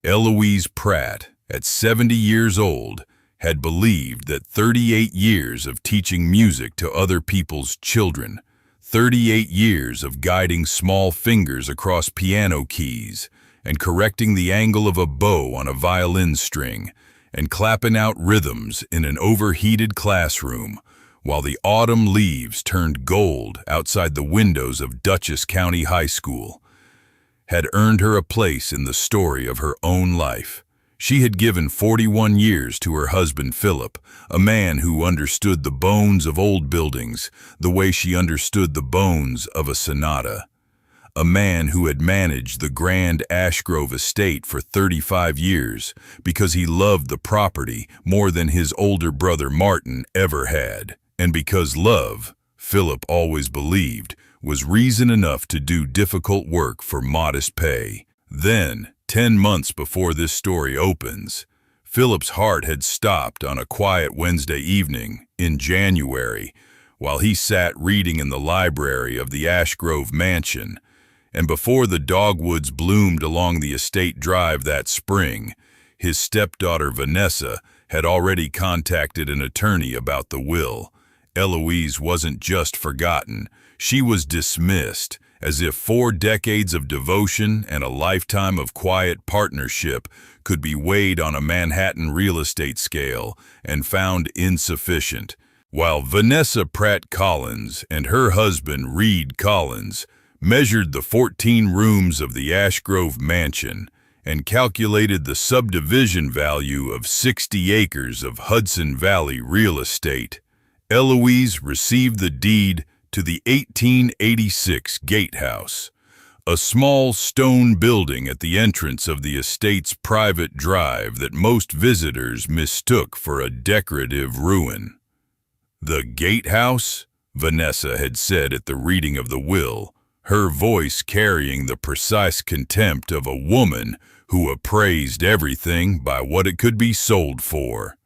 Eloise Pratt, at 70 years old, had believed that 38 years of teaching music to other people's children, 38 years of guiding small fingers across piano keys and correcting the angle of a bow on a violin string and clapping out rhythms in an overheated classroom while the autumn leaves turned gold outside the windows of Dutchess County High School, had earned her a place in the story of her own life. She had given 41 years to her husband Philip, a man who understood the bones of old buildings the way she understood the bones of a sonata. A man who had managed the grand Ashgrove estate for 35 years because he loved the property more than his older brother Martin ever had, and because love, Philip always believed, was reason enough to do difficult work for modest pay. Then, 10 months before this story opens, Philip's heart had stopped on a quiet Wednesday evening in January while he sat reading in the library of the Ashgrove mansion, and before the dogwoods bloomed along the estate drive that spring, his stepdaughter Vanessa had already contacted an attorney about the will. Eloise wasn't just forgotten, she was dismissed, as if 4 decades of devotion and a lifetime of quiet partnership could be weighed on a Manhattan real estate scale and found insufficient. While Vanessa Pratt Collins and her husband Reed Collins measured the 14 rooms of the Ashgrove mansion and calculated the subdivision value of 60 acres of Hudson Valley real estate, Eloise received the deed to the 1886 Gatehouse, a small stone building at the entrance of the estate's private drive that most visitors mistook for a decorative ruin. "The Gatehouse?" Vanessa had said at the reading of the will, her voice carrying the precise contempt of a woman who appraised everything by what it could be sold for.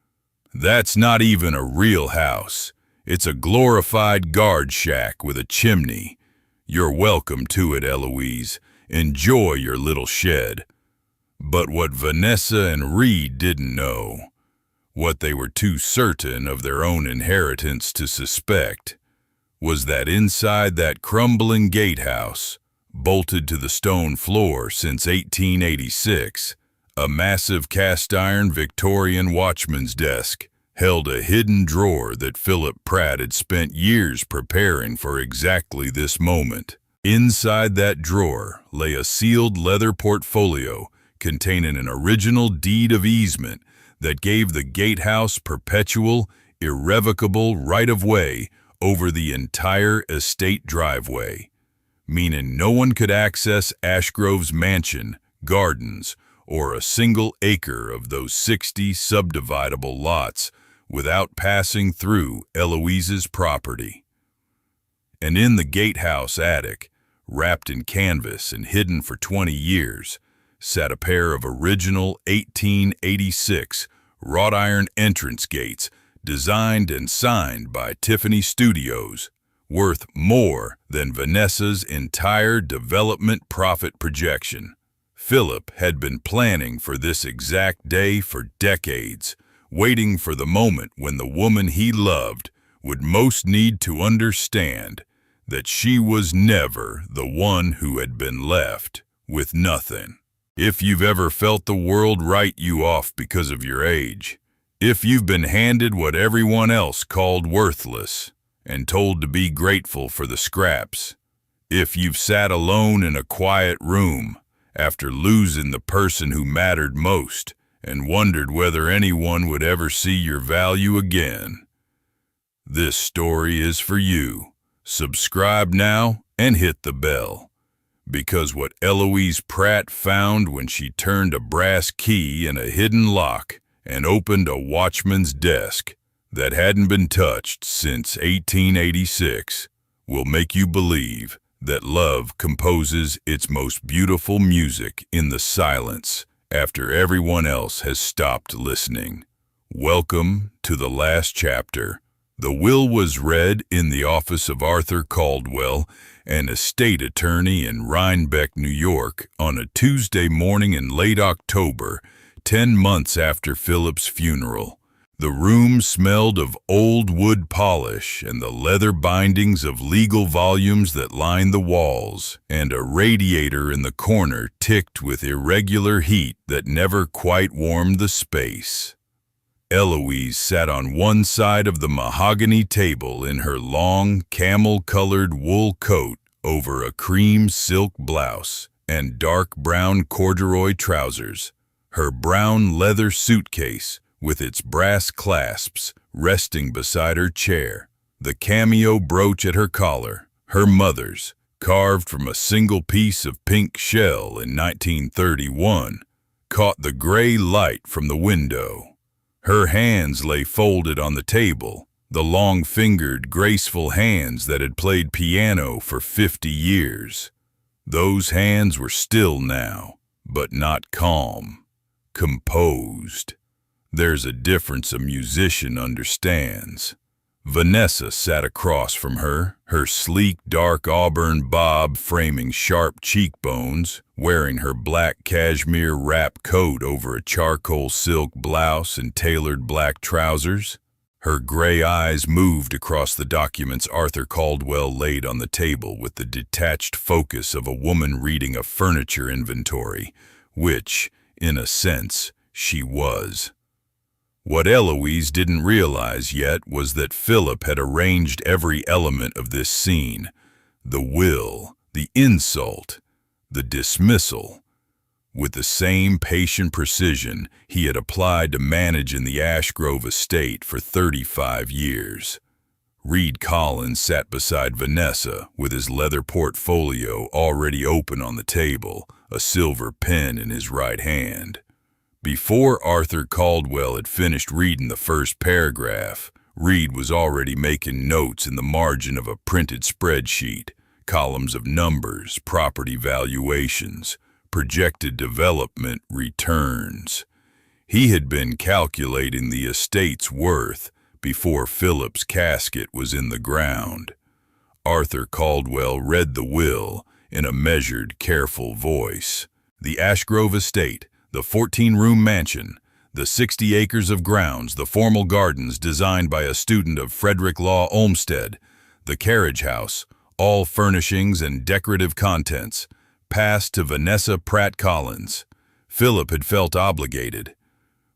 "That's not even a real house. It's a glorified guard shack with a chimney. You're welcome to it, Eloise. Enjoy your little shed." But what Vanessa and Reed didn't know, what they were too certain of their own inheritance to suspect, was that inside that crumbling gatehouse, bolted to the stone floor since 1886, a massive cast-iron Victorian watchman's desk held a hidden drawer that Philip Pratt had spent years preparing for exactly this moment. Inside that drawer lay a sealed leather portfolio containing an original deed of easement that gave the Gatehouse perpetual, irrevocable right-of-way over the entire estate driveway, meaning no one could access Ashgrove's mansion, gardens, or a single acre of those 60 subdividable lots without passing through Eloise's property. And in the Gatehouse attic, wrapped in canvas and hidden for 20 years, sat a pair of original 1886 wrought-iron entrance gates designed and signed by Tiffany Studios, worth more than Vanessa's entire development profit projection. Philip had been planning for this exact day for decades, waiting for the moment when the woman he loved would most need to understand that she was never the one who had been left with nothing. If you've ever felt the world write you off because of your age, if you've been handed what everyone else called worthless and told to be grateful for the scraps, if you've sat alone in a quiet room after losing the person who mattered most and wondered whether anyone would ever see your value again, this story is for you. Subscribe now and hit the bell, because what Eloise Pratt found when she turned a brass key in a hidden lock and opened a watchman's desk that hadn't been touched since 1886 will make you believe that love composes its most beautiful music in the silence after everyone else has stopped listening. Welcome to the last chapter The will was read in the office of Arthur Caldwell, an estate attorney in Rhinebeck, New York, on a Tuesday morning in late October, 10 months after Philip's funeral. The room smelled of old wood polish and the leather bindings of legal volumes that lined the walls, and a radiator in the corner ticked with irregular heat that never quite warmed the space. Eloise sat on one side of the mahogany table in her long, camel-colored wool coat over a cream silk blouse and dark brown corduroy trousers, her brown leather suitcase with its brass clasps resting beside her chair, the cameo brooch at her collar, her mother's, carved from a single piece of pink shell in 1931, caught the gray light from the window. Her hands lay folded on the table, the long-fingered, graceful hands that had played piano for 50 years. Those hands were still now, but not calm, composed. There's a difference a musician understands. Vanessa sat across from her, her sleek, dark auburn bob framing sharp cheekbones, wearing her black cashmere wrap coat over a charcoal silk blouse and tailored black trousers. Her gray eyes moved across the documents Arthur Caldwell laid on the table with the detached focus of a woman reading a furniture inventory, which, in a sense, she was. What Eloise didn't realize yet was that Philip had arranged every element of this scene: the will, the insult, the dismissal, with the same patient precision he had applied to managing the Ashgrove estate for 35 years. Reed Collins sat beside Vanessa with his leather portfolio already open on the table, a silver pen in his right hand. Before Arthur Caldwell had finished reading the first paragraph, Reed was already making notes in the margin of a printed spreadsheet, columns of numbers, property valuations, projected development returns. He had been calculating the estate's worth before Philip's casket was in the ground. Arthur Caldwell read the will in a measured, careful voice. The Ashgrove estate, the 14-room mansion, the 60 acres of grounds, the formal gardens designed by a student of Frederick Law Olmsted, the carriage house, all furnishings and decorative contents, passed to Vanessa Pratt Collins. Philip had felt obligated.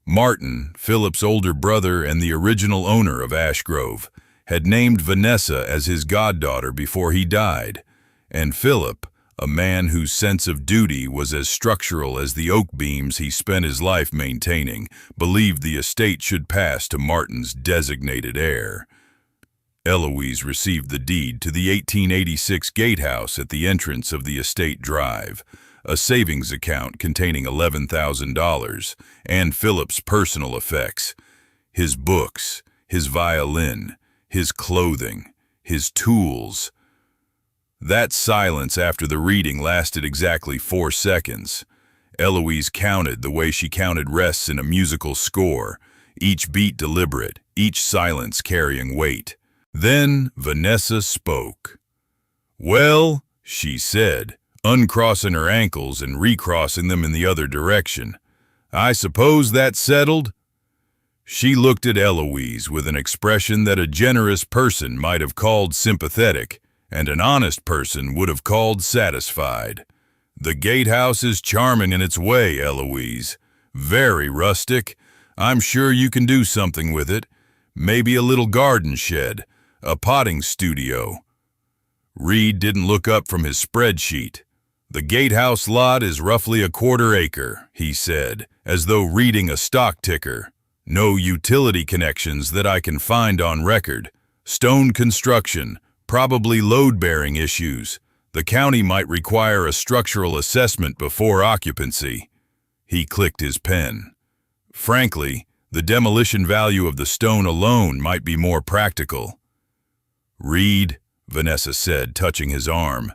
Martin, Philip's older brother and the original owner of Ashgrove, had named Vanessa as his goddaughter before he died, and Philip, a man whose sense of duty was as structural as the oak beams he spent his life maintaining, believed the estate should pass to Martin's designated heir. Eloise received the deed to the 1886 Gatehouse at the entrance of the estate drive, a savings account containing $11,000, and Philip's personal effects: his books, his violin, his clothing, his tools. That silence after the reading lasted exactly 4 seconds. Eloise counted the way she counted rests in a musical score, each beat deliberate, each silence carrying weight. Then Vanessa spoke. "Well," she said, uncrossing her ankles and recrossing them in the other direction, "I suppose that's settled?" She looked at Eloise with an expression that a generous person might have called sympathetic, and an honest person would have called satisfied. "The Gatehouse is charming in its way, Eloise. Very rustic. I'm sure you can do something with it. Maybe a little garden shed, a potting studio." Reed didn't look up from his spreadsheet. "The Gatehouse lot is roughly a quarter acre," he said, as though reading a stock ticker. "No utility connections that I can find on record. Stone construction. Probably load-bearing issues. The county might require a structural assessment before occupancy." He clicked his pen. "Frankly, the demolition value of the stone alone might be more practical." "Reed," Vanessa said, touching his arm.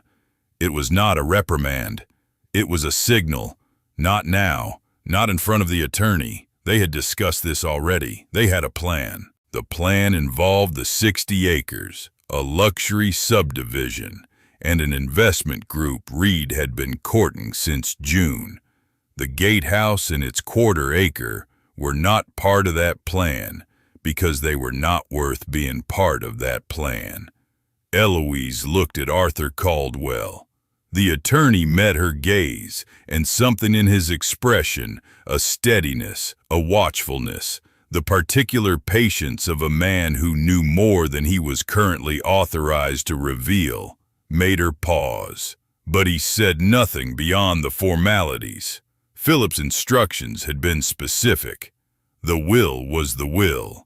It was not a reprimand. It was a signal. Not now. Not in front of the attorney. They had discussed this already. They had a plan. The plan involved the 60 acres, a luxury subdivision, and an investment group Reed had been courting since June. The Gatehouse and its quarter-acre were not part of that plan because they were not worth being part of that plan. Eloise looked at Arthur Caldwell. The attorney met her gaze, and something in his expression, a steadiness, a watchfulness, the particular patience of a man who knew more than he was currently authorized to reveal, made her pause. But he said nothing beyond the formalities. Philip's instructions had been specific. The will was the will.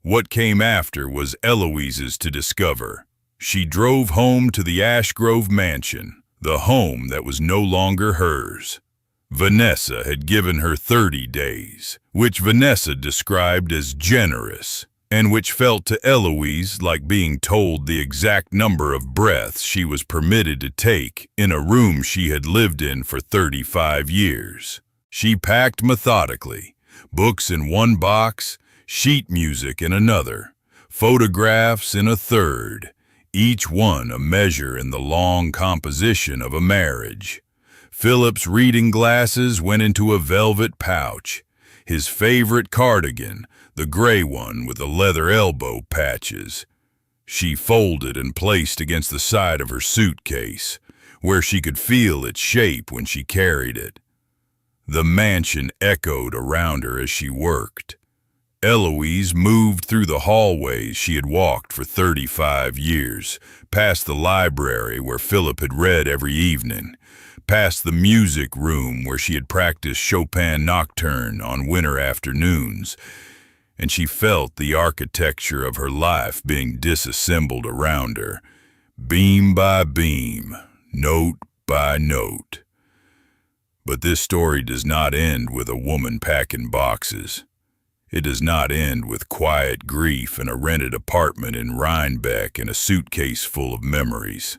What came after was Eloise's to discover. She drove home to the Ashgrove mansion, the home that was no longer hers. Vanessa had given her 30 days, which Vanessa described as generous, and which felt to Eloise like being told the exact number of breaths she was permitted to take in a room she had lived in for 35 years. She packed methodically, books in one box, sheet music in another, photographs in a third, each one a measure in the long composition of a marriage. Philip's reading glasses went into a velvet pouch. His favorite cardigan, the gray one with the leather elbow patches, she folded and placed against the side of her suitcase, where she could feel its shape when she carried it. The mansion echoed around her as she worked. Eloise moved through the hallways she had walked for 35 years, past the library where Philip had read every evening, past the music room where she had practiced Chopin Nocturne on winter afternoons, and she felt the architecture of her life being disassembled around her, beam by beam, note by note. But this story does not end with a woman packing boxes. It does not end with quiet grief in a rented apartment in Rhinebeck and a suitcase full of memories.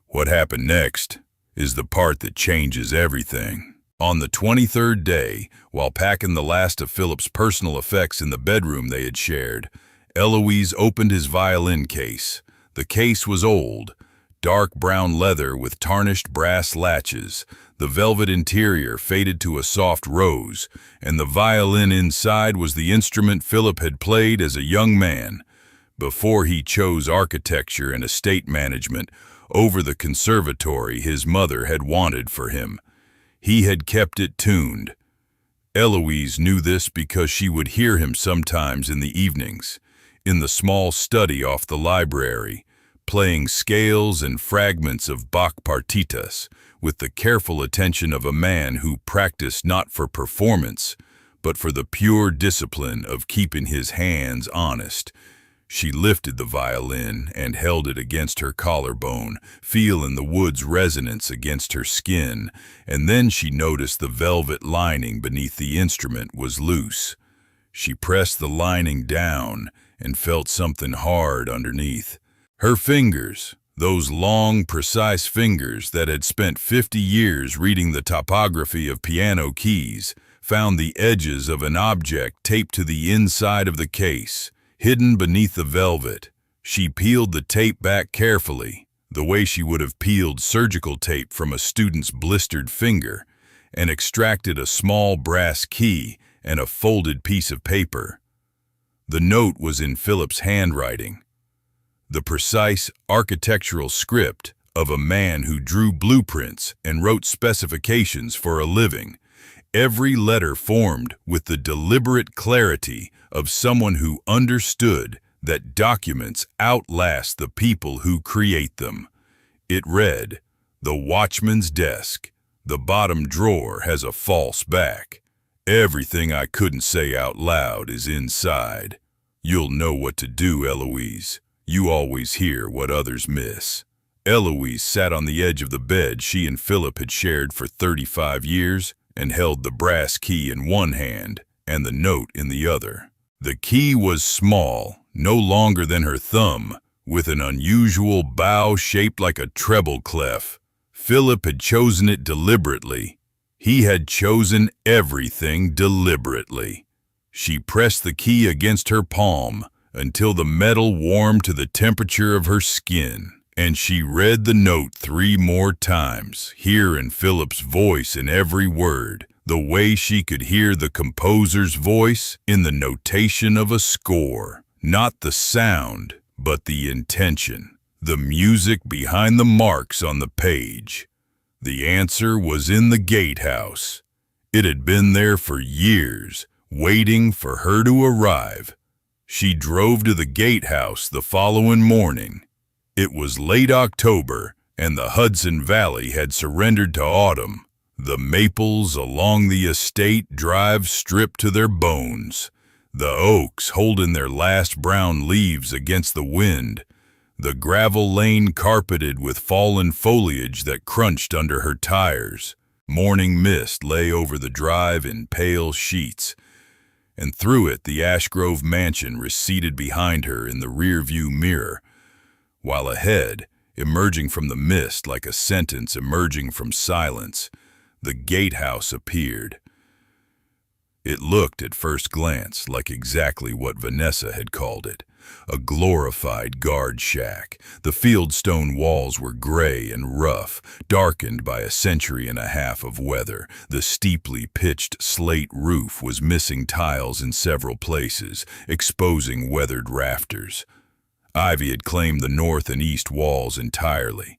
What happened next is the part that changes everything. On the 23rd day, while packing the last of Philip's personal effects in the bedroom they had shared, Eloise opened his violin case. The case was old, dark brown leather with tarnished brass latches. The velvet interior faded to a soft rose, and the violin inside was the instrument Philip had played as a young man, before he chose architecture and estate management over the conservatory his mother had wanted for him. He had kept it tuned. Eloise knew this because she would hear him sometimes in the evenings, in the small study off the library, playing scales and fragments of Bach partitas, with the careful attention of a man who practiced not for performance, but for the pure discipline of keeping his hands honest. She lifted the violin and held it against her collarbone, feeling the wood's resonance against her skin, and then she noticed the velvet lining beneath the instrument was loose. She pressed the lining down and felt something hard underneath. Her fingers, those long, precise fingers that had spent 50 years reading the topography of piano keys, found the edges of an object taped to the inside of the case, hidden beneath the velvet. She peeled the tape back carefully, the way she would have peeled surgical tape from a student's blistered finger, and extracted a small brass key and a folded piece of paper. The note was in Philip's handwriting, the precise architectural script of a man who drew blueprints and wrote specifications for a living, every letter formed with the deliberate clarity of someone who understood that documents outlast the people who create them. It read, "The watchman's desk. The bottom drawer has a false back. Everything I couldn't say out loud is inside. You'll know what to do, Eloise. You always hear what others miss." Eloise sat on the edge of the bed she and Philip had shared for 35 years and held the brass key in one hand and the note in the other. The key was small, no longer than her thumb, with an unusual bow shaped like a treble clef. Philip had chosen it deliberately. He had chosen everything deliberately. She pressed the key against her palm until the metal warmed to the temperature of her skin, and she read the note 3 more times, hearing Philip's voice in every word, the way she could hear the composer's voice in the notation of a score. Not the sound, but the intention, the music behind the marks on the page. The answer was in the Gatehouse. It had been there for years, waiting for her to arrive. She drove to the Gatehouse the following morning. It was late October, and the Hudson Valley had surrendered to autumn. The maples along the estate drive stripped to their bones, the oaks holding their last brown leaves against the wind, the gravel lane carpeted with fallen foliage that crunched under her tires. Morning mist lay over the drive in pale sheets, and through it the Ashgrove mansion receded behind her in the rearview mirror, while ahead, emerging from the mist like a sentence emerging from silence, the Gatehouse appeared. It looked at first glance like exactly what Vanessa had called it, a glorified guard shack. The fieldstone walls were gray and rough, darkened by a century and a half of weather. The steeply pitched slate roof was missing tiles in several places, exposing weathered rafters. Ivy had claimed the north and east walls entirely.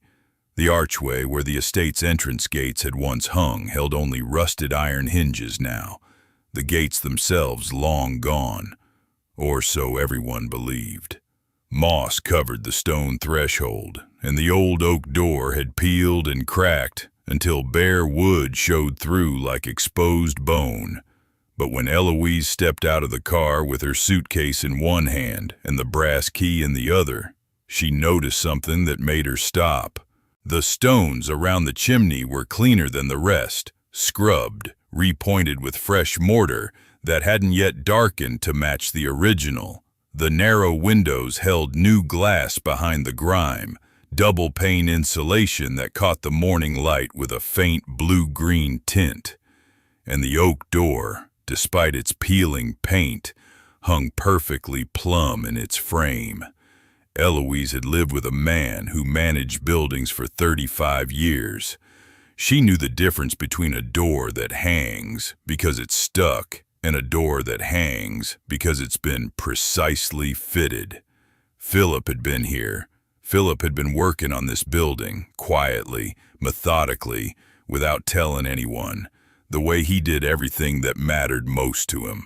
The archway where the estate's entrance gates had once hung held only rusted iron hinges now, the gates themselves long gone, or so everyone believed. Moss covered the stone threshold, and the old oak door had peeled and cracked until bare wood showed through like exposed bone. But when Eloise stepped out of the car with her suitcase in one hand and the brass key in the other, she noticed something that made her stop. The stones around the chimney were cleaner than the rest, scrubbed, repointed with fresh mortar that hadn't yet darkened to match the original. The narrow windows held new glass behind the grime, double-pane insulation that caught the morning light with a faint blue-green tint. And the oak door, despite its peeling paint, hung perfectly plumb in its frame. Eloise had lived with a man who managed buildings for 35 years. She knew the difference between a door that hangs because it's stuck and a door that hangs because it's been precisely fitted. Philip had been here. Philip had been working on this building, quietly, methodically, without telling anyone, the way he did everything that mattered most to him.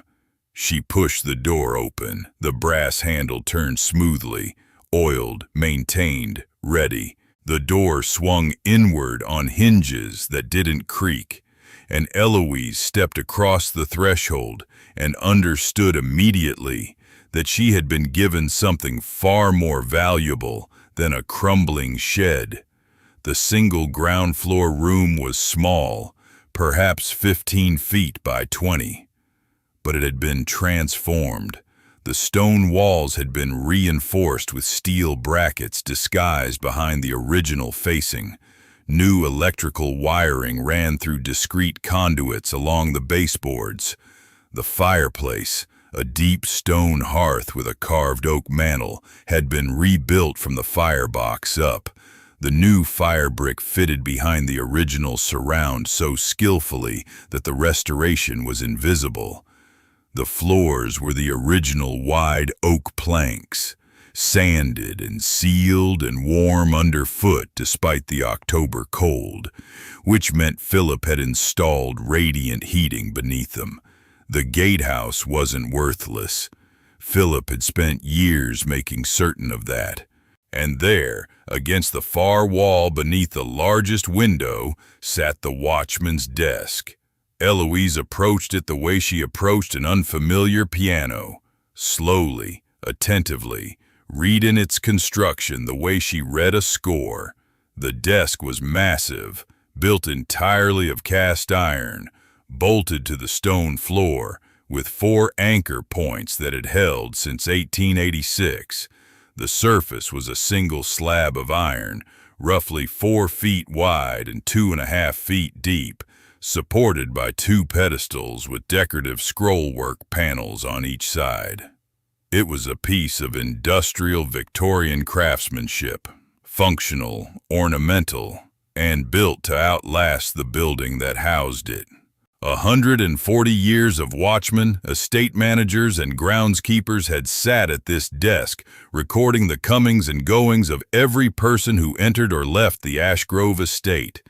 She pushed the door open. The brass handle turned smoothly, oiled, maintained, ready. The door swung inward on hinges that didn't creak, and Eloise stepped across the threshold and understood immediately that she had been given something far more valuable than a crumbling shed. The single ground floor room was small, perhaps 15 feet by 20, but it had been transformed. The stone walls had been reinforced with steel brackets disguised behind the original facing. New electrical wiring ran through discrete conduits along the baseboards. The fireplace, a deep stone hearth with a carved oak mantel, had been rebuilt from the firebox up. The new fire brick fitted behind the original surround so skillfully that the restoration was invisible. The floors were the original wide oak planks, sanded and sealed and warm underfoot despite the October cold, which meant Philip had installed radiant heating beneath them. The Gatehouse wasn't worthless. Philip had spent years making certain of that. And there, against the far wall beneath the largest window, sat the watchman's desk. Eloise approached it the way she approached an unfamiliar piano, slowly, attentively, reading its construction the way she read a score. The desk was massive, built entirely of cast iron, bolted to the stone floor, with 4 anchor points that had held since 1886. The surface was a single slab of iron, roughly 4 feet wide and 2.5 feet deep, supported by two pedestals with decorative scrollwork panels on each side. It was a piece of industrial Victorian craftsmanship, functional, ornamental, and built to outlast the building that housed it. 140 years of watchmen, estate managers, and groundskeepers had sat at this desk, recording the comings and goings of every person who entered or left the Ashgrove estate,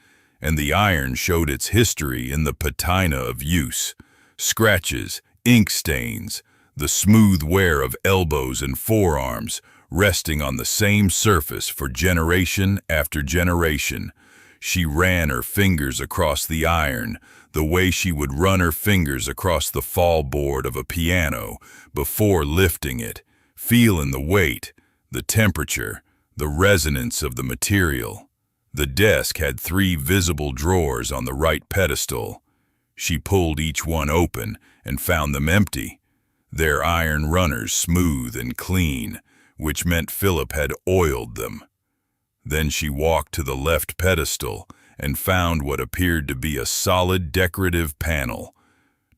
and the iron showed its history in the patina of use, scratches, ink stains, the smooth wear of elbows and forearms, resting on the same surface for generation after generation. She ran her fingers across the iron, the way she would run her fingers across the fallboard of a piano before lifting it, feeling the weight, the temperature, the resonance of the material. The desk had 3 visible drawers on the right pedestal. She pulled each one open and found them empty, their iron runners smooth and clean, which meant Philip had oiled them. Then she walked to the left pedestal and found what appeared to be a solid decorative panel.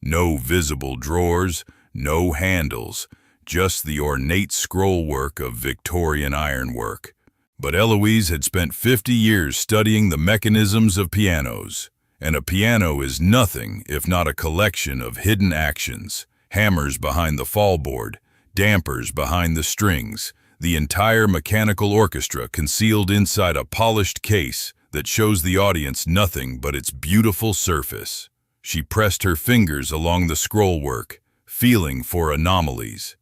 No visible drawers, no handles, just the ornate scrollwork of Victorian ironwork. But Eloise had spent 50 years studying the mechanisms of pianos, and a piano is nothing if not a collection of hidden actions, hammers behind the fallboard, dampers behind the strings, the entire mechanical orchestra concealed inside a polished case that shows the audience nothing but its beautiful surface. She pressed her fingers along the scrollwork, feeling for anomalies.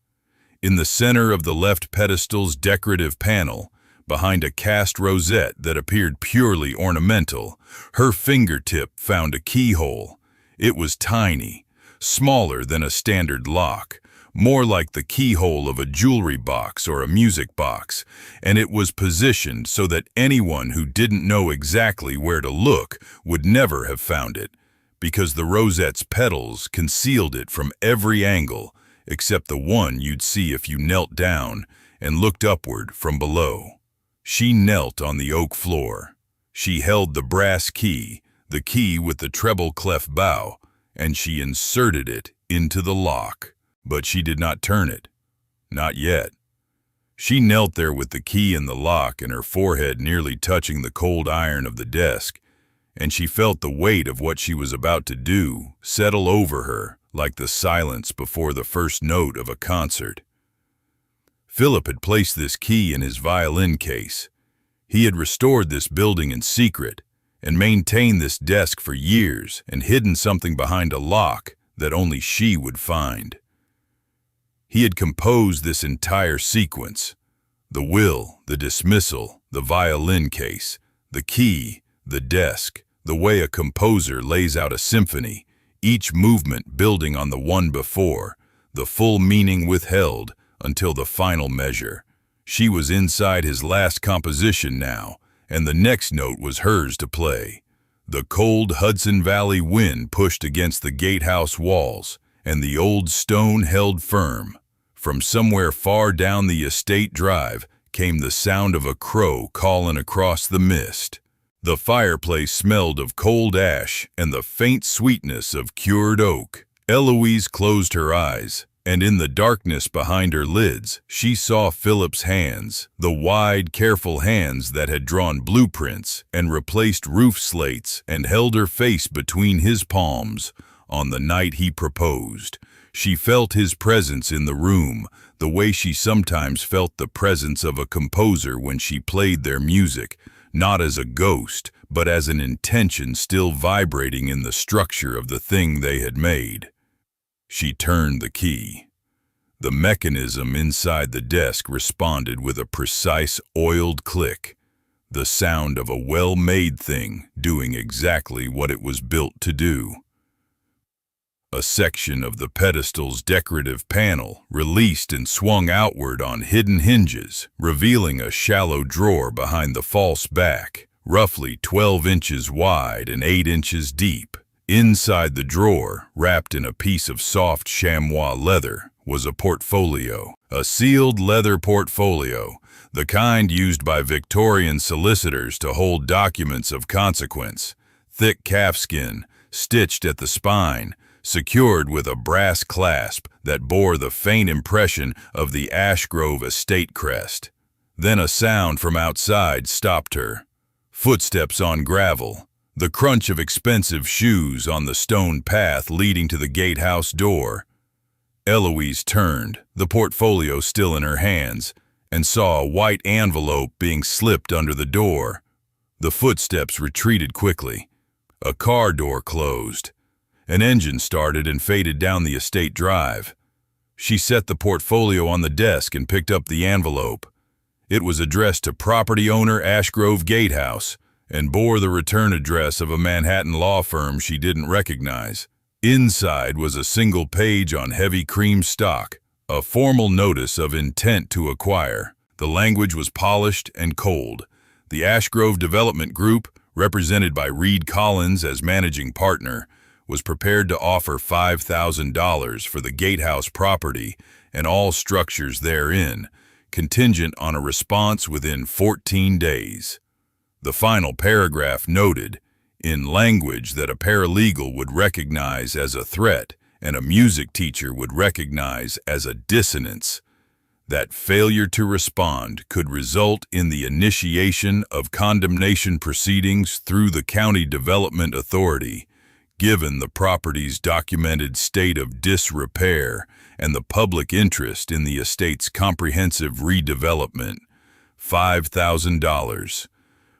In the center of the left pedestal's decorative panel, behind a cast rosette that appeared purely ornamental, her fingertip found a keyhole. It was tiny, smaller than a standard lock, more like the keyhole of a jewelry box or a music box, and it was positioned so that anyone who didn't know exactly where to look would never have found it, because the rosette's petals concealed it from every angle except the one you'd see if you knelt down and looked upward from below. She knelt on the oak floor. She held the brass key, the key with the treble clef bow, and she inserted it into the lock. But she did not turn it. Not yet. She knelt there with the key in the lock and her forehead nearly touching the cold iron of the desk, and she felt the weight of what she was about to do settle over her like the silence before the first note of a concert. Philip had placed this key in his violin case. He had restored this building in secret and maintained this desk for years and hidden something behind a lock that only she would find. He had composed this entire sequence: the will, the dismissal, the violin case, the key, the desk, the way a composer lays out a symphony, each movement building on the one before, the full meaning withheld until the final measure. She was inside his last composition now, and the next note was hers to play. The cold Hudson Valley wind pushed against the gatehouse walls, and the old stone held firm. From somewhere far down the estate drive came the sound of a crow calling across the mist. The fireplace smelled of cold ash and the faint sweetness of cured oak. Eloise closed her eyes, and in the darkness behind her lids, she saw Philip's hands, the wide, careful hands that had drawn blueprints and replaced roof slates and held her face between his palms on the night he proposed. She felt his presence in the room, the way she sometimes felt the presence of a composer when she played their music, not as a ghost, but as an intention still vibrating in the structure of the thing they had made. She turned the key. The mechanism inside the desk responded with a precise, oiled click, the sound of a well-made thing doing exactly what it was built to do. A section of the pedestal's decorative panel released and swung outward on hidden hinges, revealing a shallow drawer behind the false back, roughly 12 inches wide and 8 inches deep. Inside the drawer, wrapped in a piece of soft chamois leather, was a portfolio, a sealed leather portfolio, the kind used by Victorian solicitors to hold documents of consequence. Thick calfskin, stitched at the spine, secured with a brass clasp that bore the faint impression of the Ashgrove estate crest. Then a sound from outside stopped her. Footsteps on gravel, the crunch of expensive shoes on the stone path leading to the gatehouse door. Eloise turned, the portfolio still in her hands, and saw a white envelope being slipped under the door. The footsteps retreated quickly. A car door closed. An engine started and faded down the estate drive. She set the portfolio on the desk and picked up the envelope. It was addressed to property owner Ashgrove Gatehouse and bore the return address of a Manhattan law firm she didn't recognize. Inside was a single page on heavy cream stock, a formal notice of intent to acquire. The language was polished and cold. The Ashgrove Development Group, represented by Reed Collins as managing partner, was prepared to offer $5,000 for the Gatehouse property and all structures therein, contingent on a response within 14 days. The final paragraph noted, in language that a paralegal would recognize as a threat and a music teacher would recognize as a dissonance, that failure to respond could result in the initiation of condemnation proceedings through the County Development Authority, given the property's documented state of disrepair and the public interest in the estate's comprehensive redevelopment. $5,000.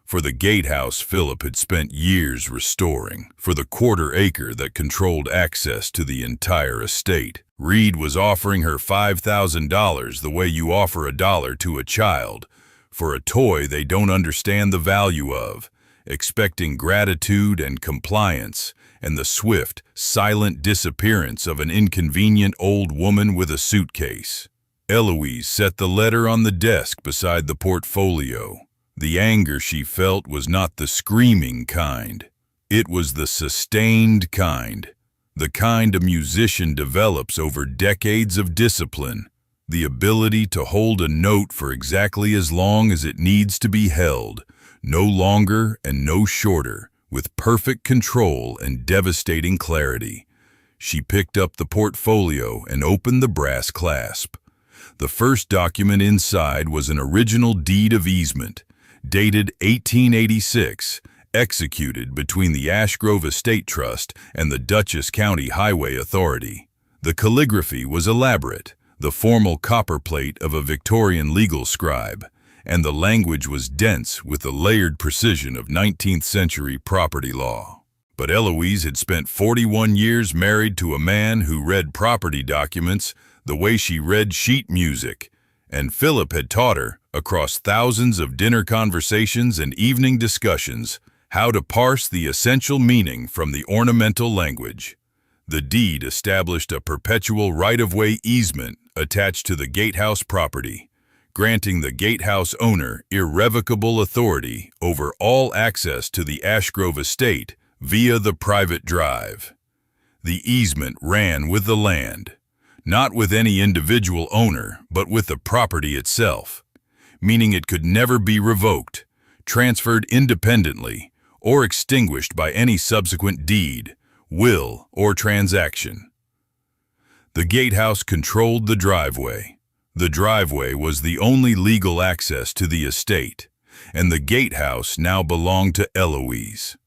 For the gatehouse Philip had spent years restoring, for the quarter-acre that controlled access to the entire estate. Reed was offering her $5,000 the way you offer $1 to a child, for a toy they don't understand the value of, expecting gratitude and compliance, and the swift, silent disappearance of an inconvenient old woman with a suitcase. Eloise set the letter on the desk beside the portfolio. The anger she felt was not the screaming kind. It was the sustained kind, the kind a musician develops over decades of discipline, the ability to hold a note for exactly as long as it needs to be held, no longer and no shorter, with perfect control and devastating clarity. She picked up the portfolio and opened the brass clasp. The first document inside was an original deed of easement, dated 1886, executed between the Ashgrove Estate Trust and the Dutchess County Highway Authority. The calligraphy was elaborate, the formal copperplate of a Victorian legal scribe, and the language was dense with the layered precision of 19th-century property law. But Eloise had spent 41 years married to a man who read property documents the way she read sheet music, and Philip had taught her, across thousands of dinner conversations and evening discussions, how to parse the essential meaning from the ornamental language. The deed established a perpetual right-of-way easement attached to the gatehouse property, granting the gatehouse owner irrevocable authority over all access to the Ashgrove estate via the private drive. The easement ran with the land, not with any individual owner, but with the property itself, meaning it could never be revoked, transferred independently, or extinguished by any subsequent deed, will, or transaction. The gatehouse controlled the driveway. The driveway was the only legal access to the estate, and the gatehouse now belonged to Eloise.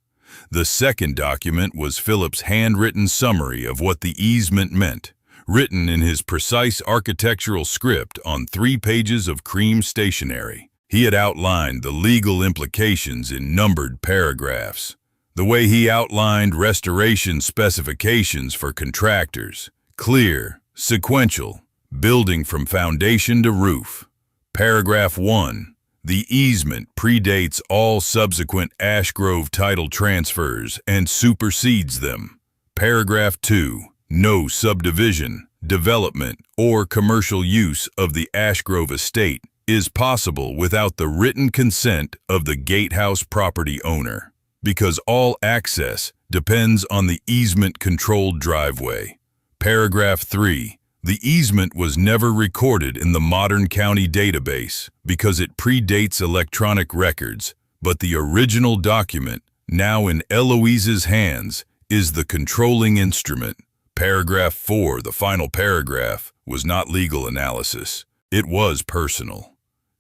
The second document was Philip's handwritten summary of what the easement meant, written in his precise architectural script on 3 pages of cream stationery. He had outlined the legal implications in numbered paragraphs, the way he outlined restoration specifications for contractors, clear, sequential, building from foundation to roof. Paragraph 1. The easement predates all subsequent Ashgrove title transfers and supersedes them. Paragraph 2. No subdivision, development, or commercial use of the Ashgrove estate is possible without the written consent of the gatehouse property owner, because all access depends on the easement-controlled driveway. Paragraph 3. The easement was never recorded in the modern county database because it predates electronic records, but the original document, now in Eloise's hands, is the controlling instrument. Paragraph 4, the final paragraph, was not legal analysis. It was personal.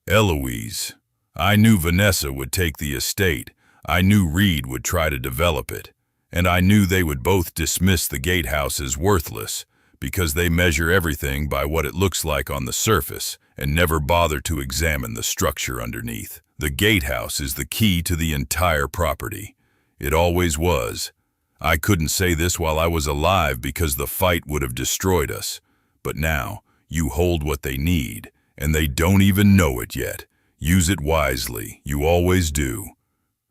Eloise. I knew Vanessa would take the estate. I knew Reed would try to develop it. And I knew they would both dismiss the Gatehouse as worthless because they measure everything by what it looks like on the surface and never bother to examine the structure underneath. The Gatehouse is the key to the entire property. It always was. I couldn't say this while I was alive because the fight would have destroyed us. But now, you hold what they need, and they don't even know it yet. Use it wisely. You always do.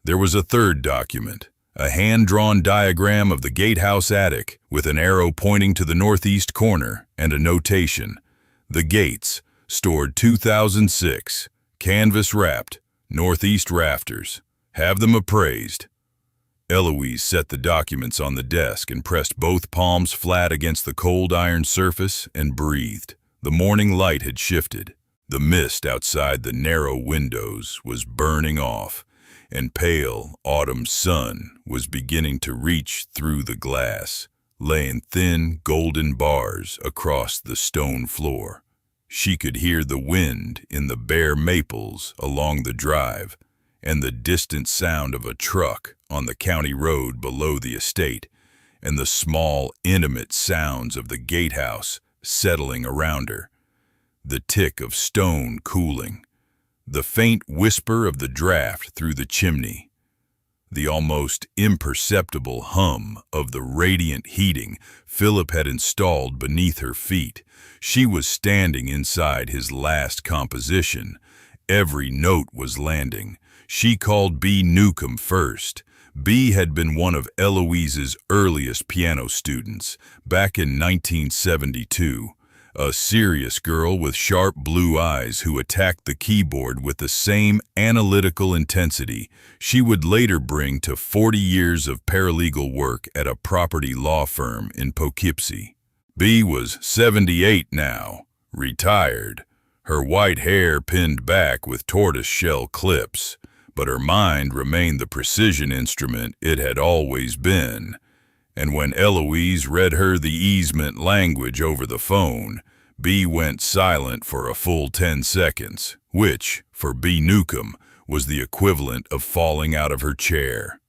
There was a third document, a hand-drawn diagram of the Gatehouse attic with an arrow pointing to the northeast corner and a notation. The gates, stored 2006, canvas-wrapped, northeast rafters. Have them appraised. Eloise set the documents on the desk and pressed both palms flat against the cold iron surface and breathed. The morning light had shifted. The mist outside the narrow windows was burning off, and pale autumn sun was beginning to reach through the glass, laying thin golden bars across the stone floor. She could hear the wind in the bare maples along the drive and the distant sound of a truck on the county road below the estate, and the small, intimate sounds of the Gatehouse settling around her. The tick of stone cooling, the faint whisper of the draft through the chimney, the almost imperceptible hum of the radiant heating Philip had installed beneath her feet. She was standing inside his last composition. Every note was landing. She called B. Newcomb first. B. had been one of Eloise's earliest piano students back in 1972. A serious girl with sharp blue eyes who attacked the keyboard with the same analytical intensity she would later bring to 40 years of paralegal work at a property law firm in Poughkeepsie. B was 78 now, retired, her white hair pinned back with tortoise-shell clips, but her mind remained the precision instrument it had always been. And when Eloise read her the easement language over the phone, B went silent for a full 10 seconds, which, for B. Newcomb, was the equivalent of falling out of her chair.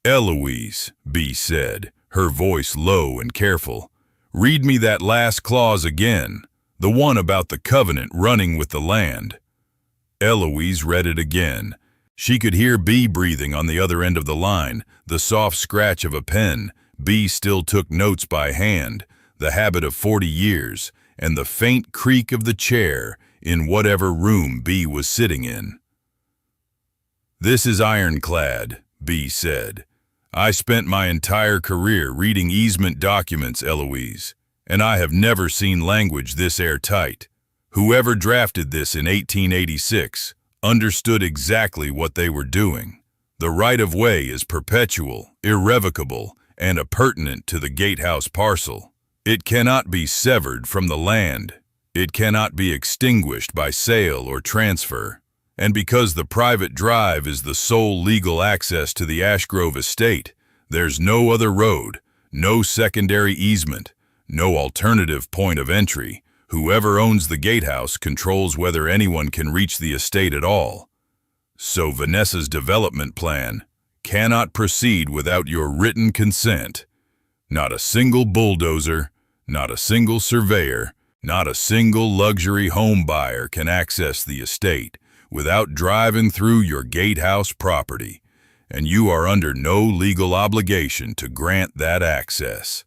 Eloise, B said, her voice low and careful, read me that last clause again, the one about the covenant running with the land. Eloise read it again. She could hear B breathing on the other end of the line, the soft scratch of a pen. B still took notes by hand, the habit of 40 years, and the faint creak of the chair in whatever room B was sitting in. This is ironclad, B said. I spent my entire career reading easement documents, Eloise, and I have never seen language this airtight. Whoever drafted this in 1886 understood exactly what they were doing. The right-of-way is perpetual, irrevocable, and appurtenant to the Gatehouse parcel. It cannot be severed from the land. It cannot be extinguished by sale or transfer. And because the private drive is the sole legal access to the Ashgrove estate, there's no other road, no secondary easement, no alternative point of entry. Whoever owns the Gatehouse controls whether anyone can reach the estate at all. So Vanessa's development plan cannot proceed without your written consent. Not a single bulldozer, not a single surveyor, not a single luxury home buyer can access the estate without driving through your Gatehouse property, and you are under no legal obligation to grant that access.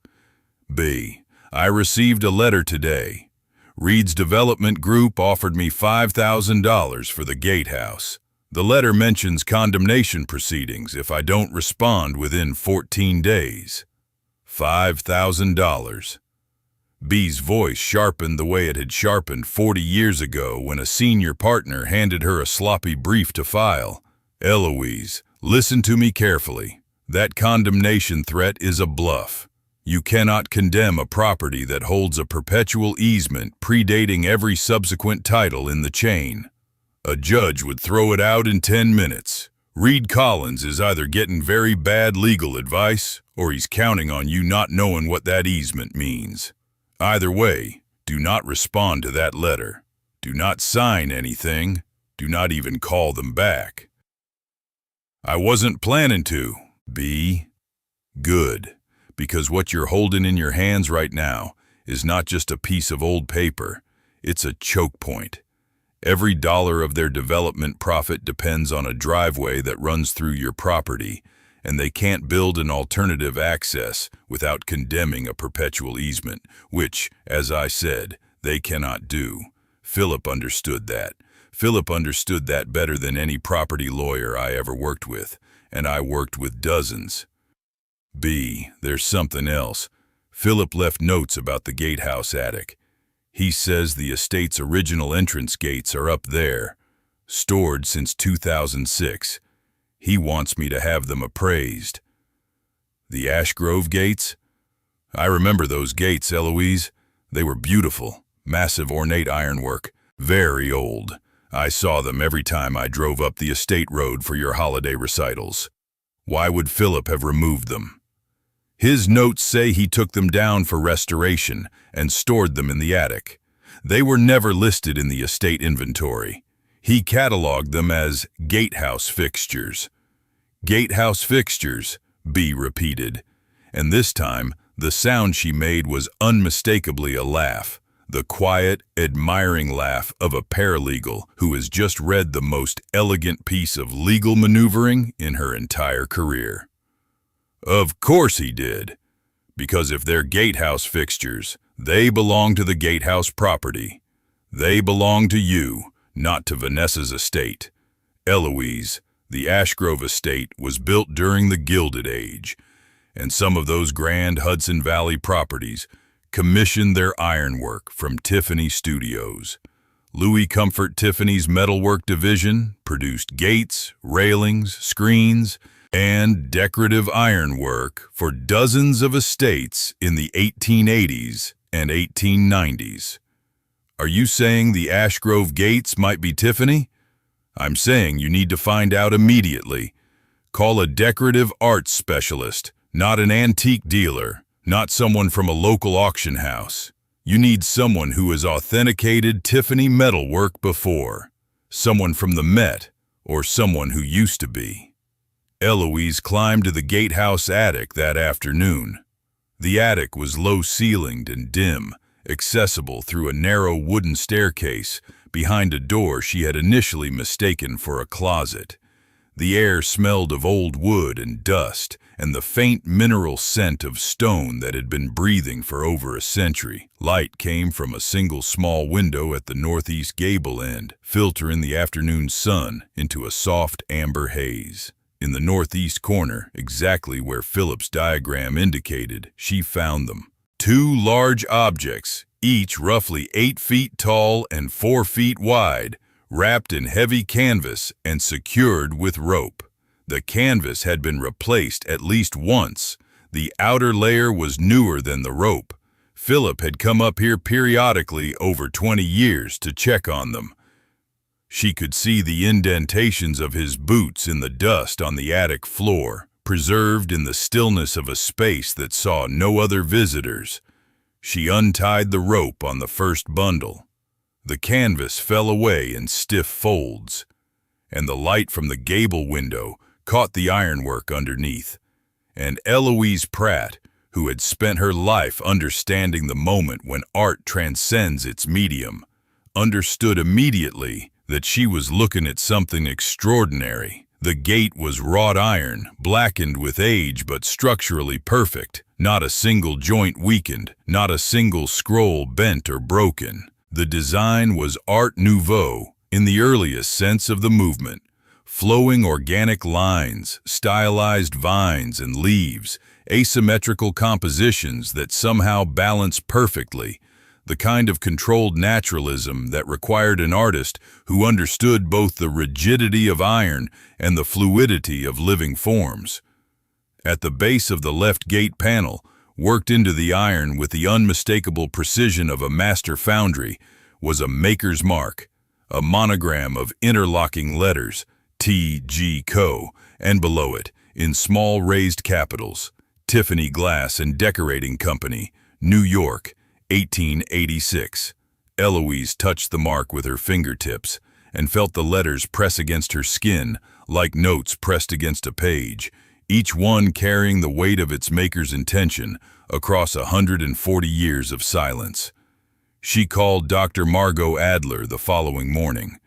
B. I received a letter today. Reed's Development Group offered me $5,000 for the Gatehouse. The letter mentions condemnation proceedings if I don't respond within 14 days. $5,000. B's voice sharpened the way it had sharpened 40 years ago when a senior partner handed her a sloppy brief to file. Eloise, listen to me carefully. That condemnation threat is a bluff. You cannot condemn a property that holds a perpetual easement predating every subsequent title in the chain. A judge would throw it out in 10 minutes. Reed Collins is either getting very bad legal advice or he's counting on you not knowing what that easement means. Either way, do not respond to that letter. Do not sign anything. Do not even call them back. I wasn't planning to. Be good, because what you're holding in your hands right now is not just a piece of old paper, it's a choke point. Every dollar of their development profit depends on a driveway that runs through your property, and they can't build an alternative access without condemning a perpetual easement, which, as I said, they cannot do. Philip understood that. Philip understood that better than any property lawyer I ever worked with, and I worked with dozens. There's something else. Philip left notes about the Gatehouse attic. He says the estate's original entrance gates are up there, stored since 2006. He wants me to have them appraised. The Ashgrove gates? I remember those gates, Eloise. They were beautiful, massive ornate ironwork, very old. I saw them every time I drove up the estate road for your holiday recitals. Why would Philip have removed them? His notes say he took them down for restoration and stored them in the attic. They were never listed in the estate inventory. He cataloged them as Gatehouse fixtures. Gatehouse fixtures, B repeated, and this time the sound she made was unmistakably a laugh, the quiet, admiring laugh of a paralegal who has just read the most elegant piece of legal maneuvering in her entire career. Of course he did, because if they're Gatehouse fixtures, they belong to the Gatehouse property. They belong to you, not to Vanessa's estate. Eloise, the Ashgrove estate was built during the Gilded Age, and some of those grand Hudson Valley properties commissioned their ironwork from Tiffany Studios. Louis Comfort Tiffany's metalwork division produced gates, railings, screens, and decorative ironwork for dozens of estates in the 1880s and 1890s. Are you saying the Ashgrove gates might be Tiffany? I'm saying you need to find out immediately. Call a decorative arts specialist, not an antique dealer, not someone from a local auction house. You need someone who has authenticated Tiffany metalwork before, someone from the Met, or someone who used to be. Eloise climbed to the Gatehouse attic that afternoon. The attic was low-ceilinged and dim, accessible through a narrow wooden staircase behind a door she had initially mistaken for a closet. The air smelled of old wood and dust and the faint mineral scent of stone that had been breathing for over a century. Light came from a single small window at the northeast gable end, filtering the afternoon sun into a soft amber haze. In the northeast corner, exactly where Philip's diagram indicated, she found them. Two large objects, each roughly 8 feet tall and 4 feet wide, wrapped in heavy canvas and secured with rope. The canvas had been replaced at least once. The outer layer was newer than the rope. Philip had come up here periodically over 20 years to check on them. She could see the indentations of his boots in the dust on the attic floor, preserved in the stillness of a space that saw no other visitors. She untied the rope on the first bundle. The canvas fell away in stiff folds, and the light from the gable window caught the ironwork underneath. And Eloise Pratt, who had spent her life understanding the moment when art transcends its medium, understood immediately that she was looking at something extraordinary. The gate was wrought iron, blackened with age but structurally perfect. Not a single joint weakened, not a single scroll bent or broken. The design was Art Nouveau in the earliest sense of the movement. Flowing organic lines, stylized vines and leaves, asymmetrical compositions that somehow balance perfectly, the kind of controlled naturalism that required an artist who understood both the rigidity of iron and the fluidity of living forms. At the base of the left gate panel, worked into the iron with the unmistakable precision of a master foundry, was a maker's mark, a monogram of interlocking letters, T.G. Co., and below it, in small raised capitals, Tiffany Glass and Decorating Company, New York, 1886. Eloise touched the mark with her fingertips and felt the letters press against her skin like notes pressed against a page, each one carrying the weight of its maker's intention across 140 years of silence. She called Dr. Margot Adler the following morning.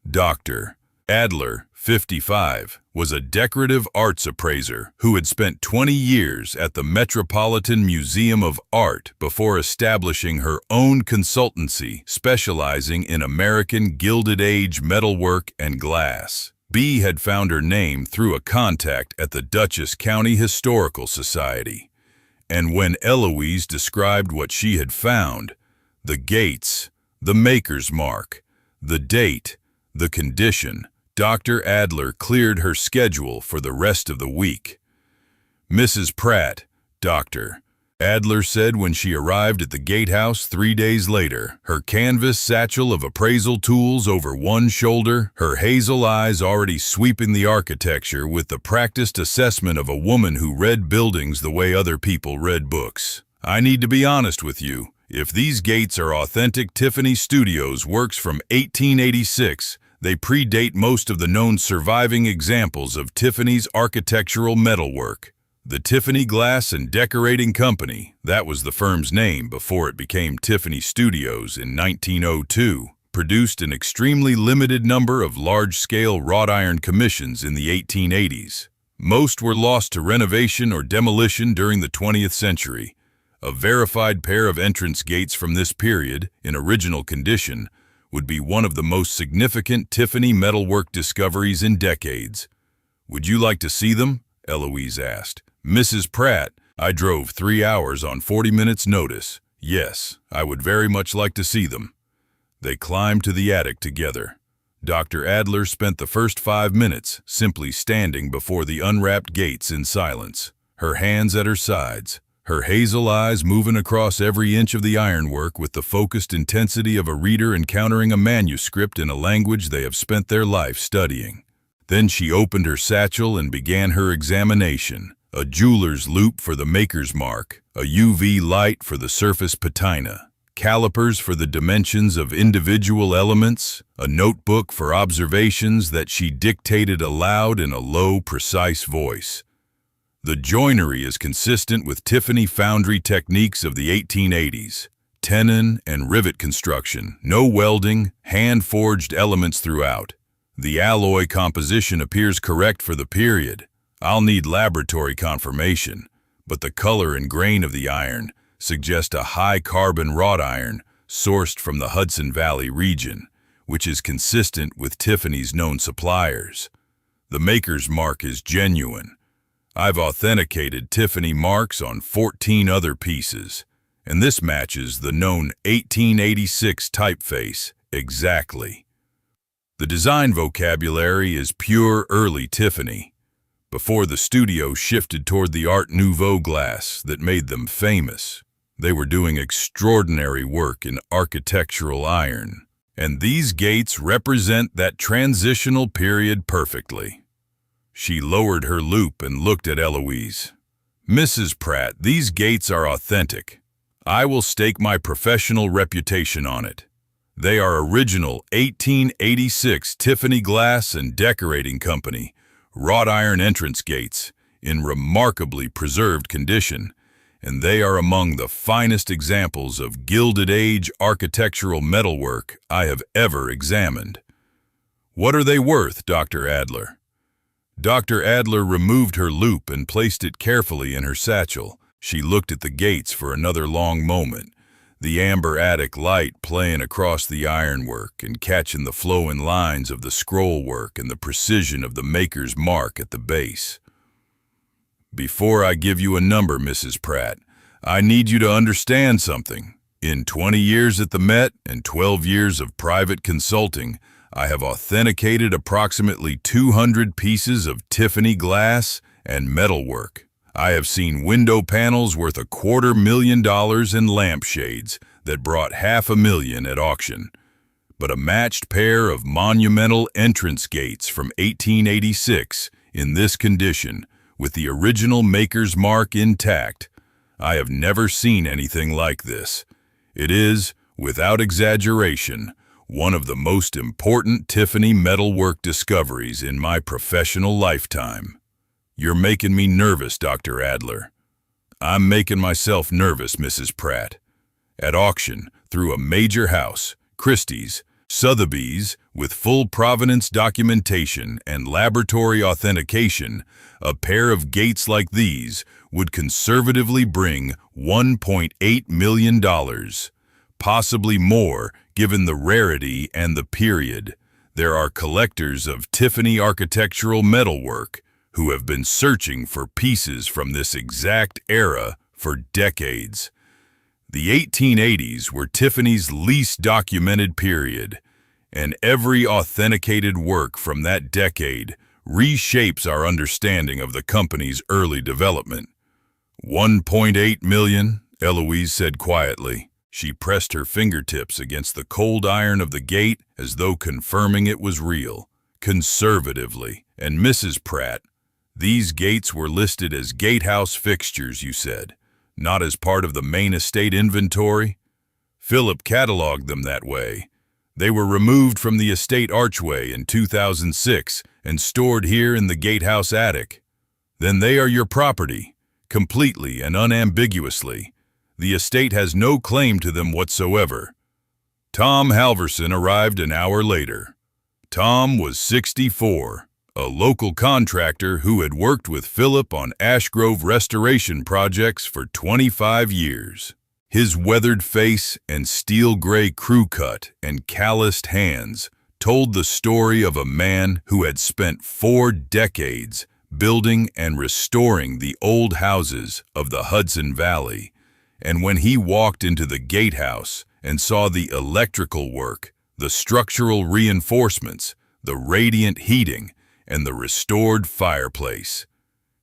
Dr. Adler, 55, was a decorative arts appraiser who had spent 20 years at the Metropolitan Museum of Art before establishing her own consultancy specializing in American Gilded Age metalwork and glass. B had found her name through a contact at the Dutchess County Historical Society. And when Eloise described what she had found, the gates, the maker's mark, the date, the condition, Dr. Adler cleared her schedule for the rest of the week. Mrs. Pratt, Dr. Adler said when she arrived at the Gatehouse 3 days later, her canvas satchel of appraisal tools over one shoulder, her hazel eyes already sweeping the architecture with the practiced assessment of a woman who read buildings the way other people read books. I need to be honest with you. If these gates are authentic Tiffany Studios works from 1886, they predate most of the known surviving examples of Tiffany's architectural metalwork. The Tiffany Glass and Decorating Company, that was the firm's name before it became Tiffany Studios in 1902, produced an extremely limited number of large-scale wrought-iron commissions in the 1880s. Most were lost to renovation or demolition during the 20th century. A verified pair of entrance gates from this period, in original condition, would be one of the most significant Tiffany metalwork discoveries in decades. Would you like to see them? Eloise asked. Mrs. Pratt, I drove 3 hours on 40 minutes' notice. Yes, I would very much like to see them. They climbed to the attic together. Dr. Adler spent the first 5 minutes simply standing before the unwrapped gates in silence, her hands at her sides, her hazel eyes moving across every inch of the ironwork with the focused intensity of a reader encountering a manuscript in a language they have spent their life studying. Then she opened her satchel and began her examination. A jeweler's loop for the maker's mark, a UV light for the surface patina, calipers for the dimensions of individual elements, a notebook for observations that she dictated aloud in a low, precise voice. The joinery is consistent with Tiffany foundry techniques of the 1880s. Tenon and rivet construction, no welding, hand-forged elements throughout. The alloy composition appears correct for the period. I'll need laboratory confirmation, but the color and grain of the iron suggest a high-carbon wrought iron sourced from the Hudson Valley region, which is consistent with Tiffany's known suppliers. The maker's mark is genuine. I've authenticated Tiffany marks on 14 other pieces, and this matches the known 1886 typeface exactly. The design vocabulary is pure early Tiffany, before the studio shifted toward the Art Nouveau glass that made them famous. They were doing extraordinary work in architectural iron, and these gates represent that transitional period perfectly. She lowered her loop and looked at Eloise. Mrs. Pratt, these gates are authentic. I will stake my professional reputation on it. They are original 1886 Tiffany Glass and Decorating Company wrought iron entrance gates in remarkably preserved condition, and they are among the finest examples of Gilded Age architectural metalwork I have ever examined. What are they worth, Dr. Adler? Dr. Adler removed her loop and placed it carefully in her satchel. She looked at the gates for another long moment, the amber attic light playing across the ironwork and catching the flowing lines of the scroll work and the precision of the maker's mark at the base. Before I give you a number, Mrs. Pratt, I need you to understand something. In 20 years at the Met and 12 years of private consulting, I have authenticated approximately 200 pieces of Tiffany glass and metalwork. I have seen window panels worth $250,000 and lampshades that brought $500,000 at auction. but a matched pair of monumental entrance gates from 1886 in this condition, with the original maker's mark intact. I have never seen anything like this. It is, without exaggeration, one of the most important Tiffany metalwork discoveries in my professional lifetime. You're making me nervous, Dr. Adler. I'm making myself nervous, Mrs. Pratt. At auction, through a major house, Christie's, Sotheby's, with full provenance documentation and laboratory authentication, a pair of gates like these would conservatively bring $1.8 million, possibly more given the rarity and the period. There are collectors of Tiffany architectural metalwork who have been searching for pieces from this exact era for decades. The 1880s were Tiffany's least documented period, and every authenticated work from that decade reshapes our understanding of the company's early development. $1.8 million, Eloise said quietly. She pressed her fingertips against the cold iron of the gate as though confirming it was real, conservatively. And Mrs. Pratt, these gates were listed as Gatehouse fixtures, you said, not as part of the main estate inventory? Philip cataloged them that way. They were removed from the estate archway in 2006 and stored here in the Gatehouse attic. Then they are your property, completely and unambiguously. The estate has no claim to them whatsoever. Tom Halverson arrived an hour later. Tom was 64, a local contractor who had worked with Philip on Ashgrove restoration projects for 25 years. His weathered face and steel-gray crew cut and calloused hands told the story of a man who had spent 4 decades building and restoring the old houses of the Hudson Valley. And when he walked into the Gatehouse and saw the electrical work, the structural reinforcements, the radiant heating, and the restored fireplace,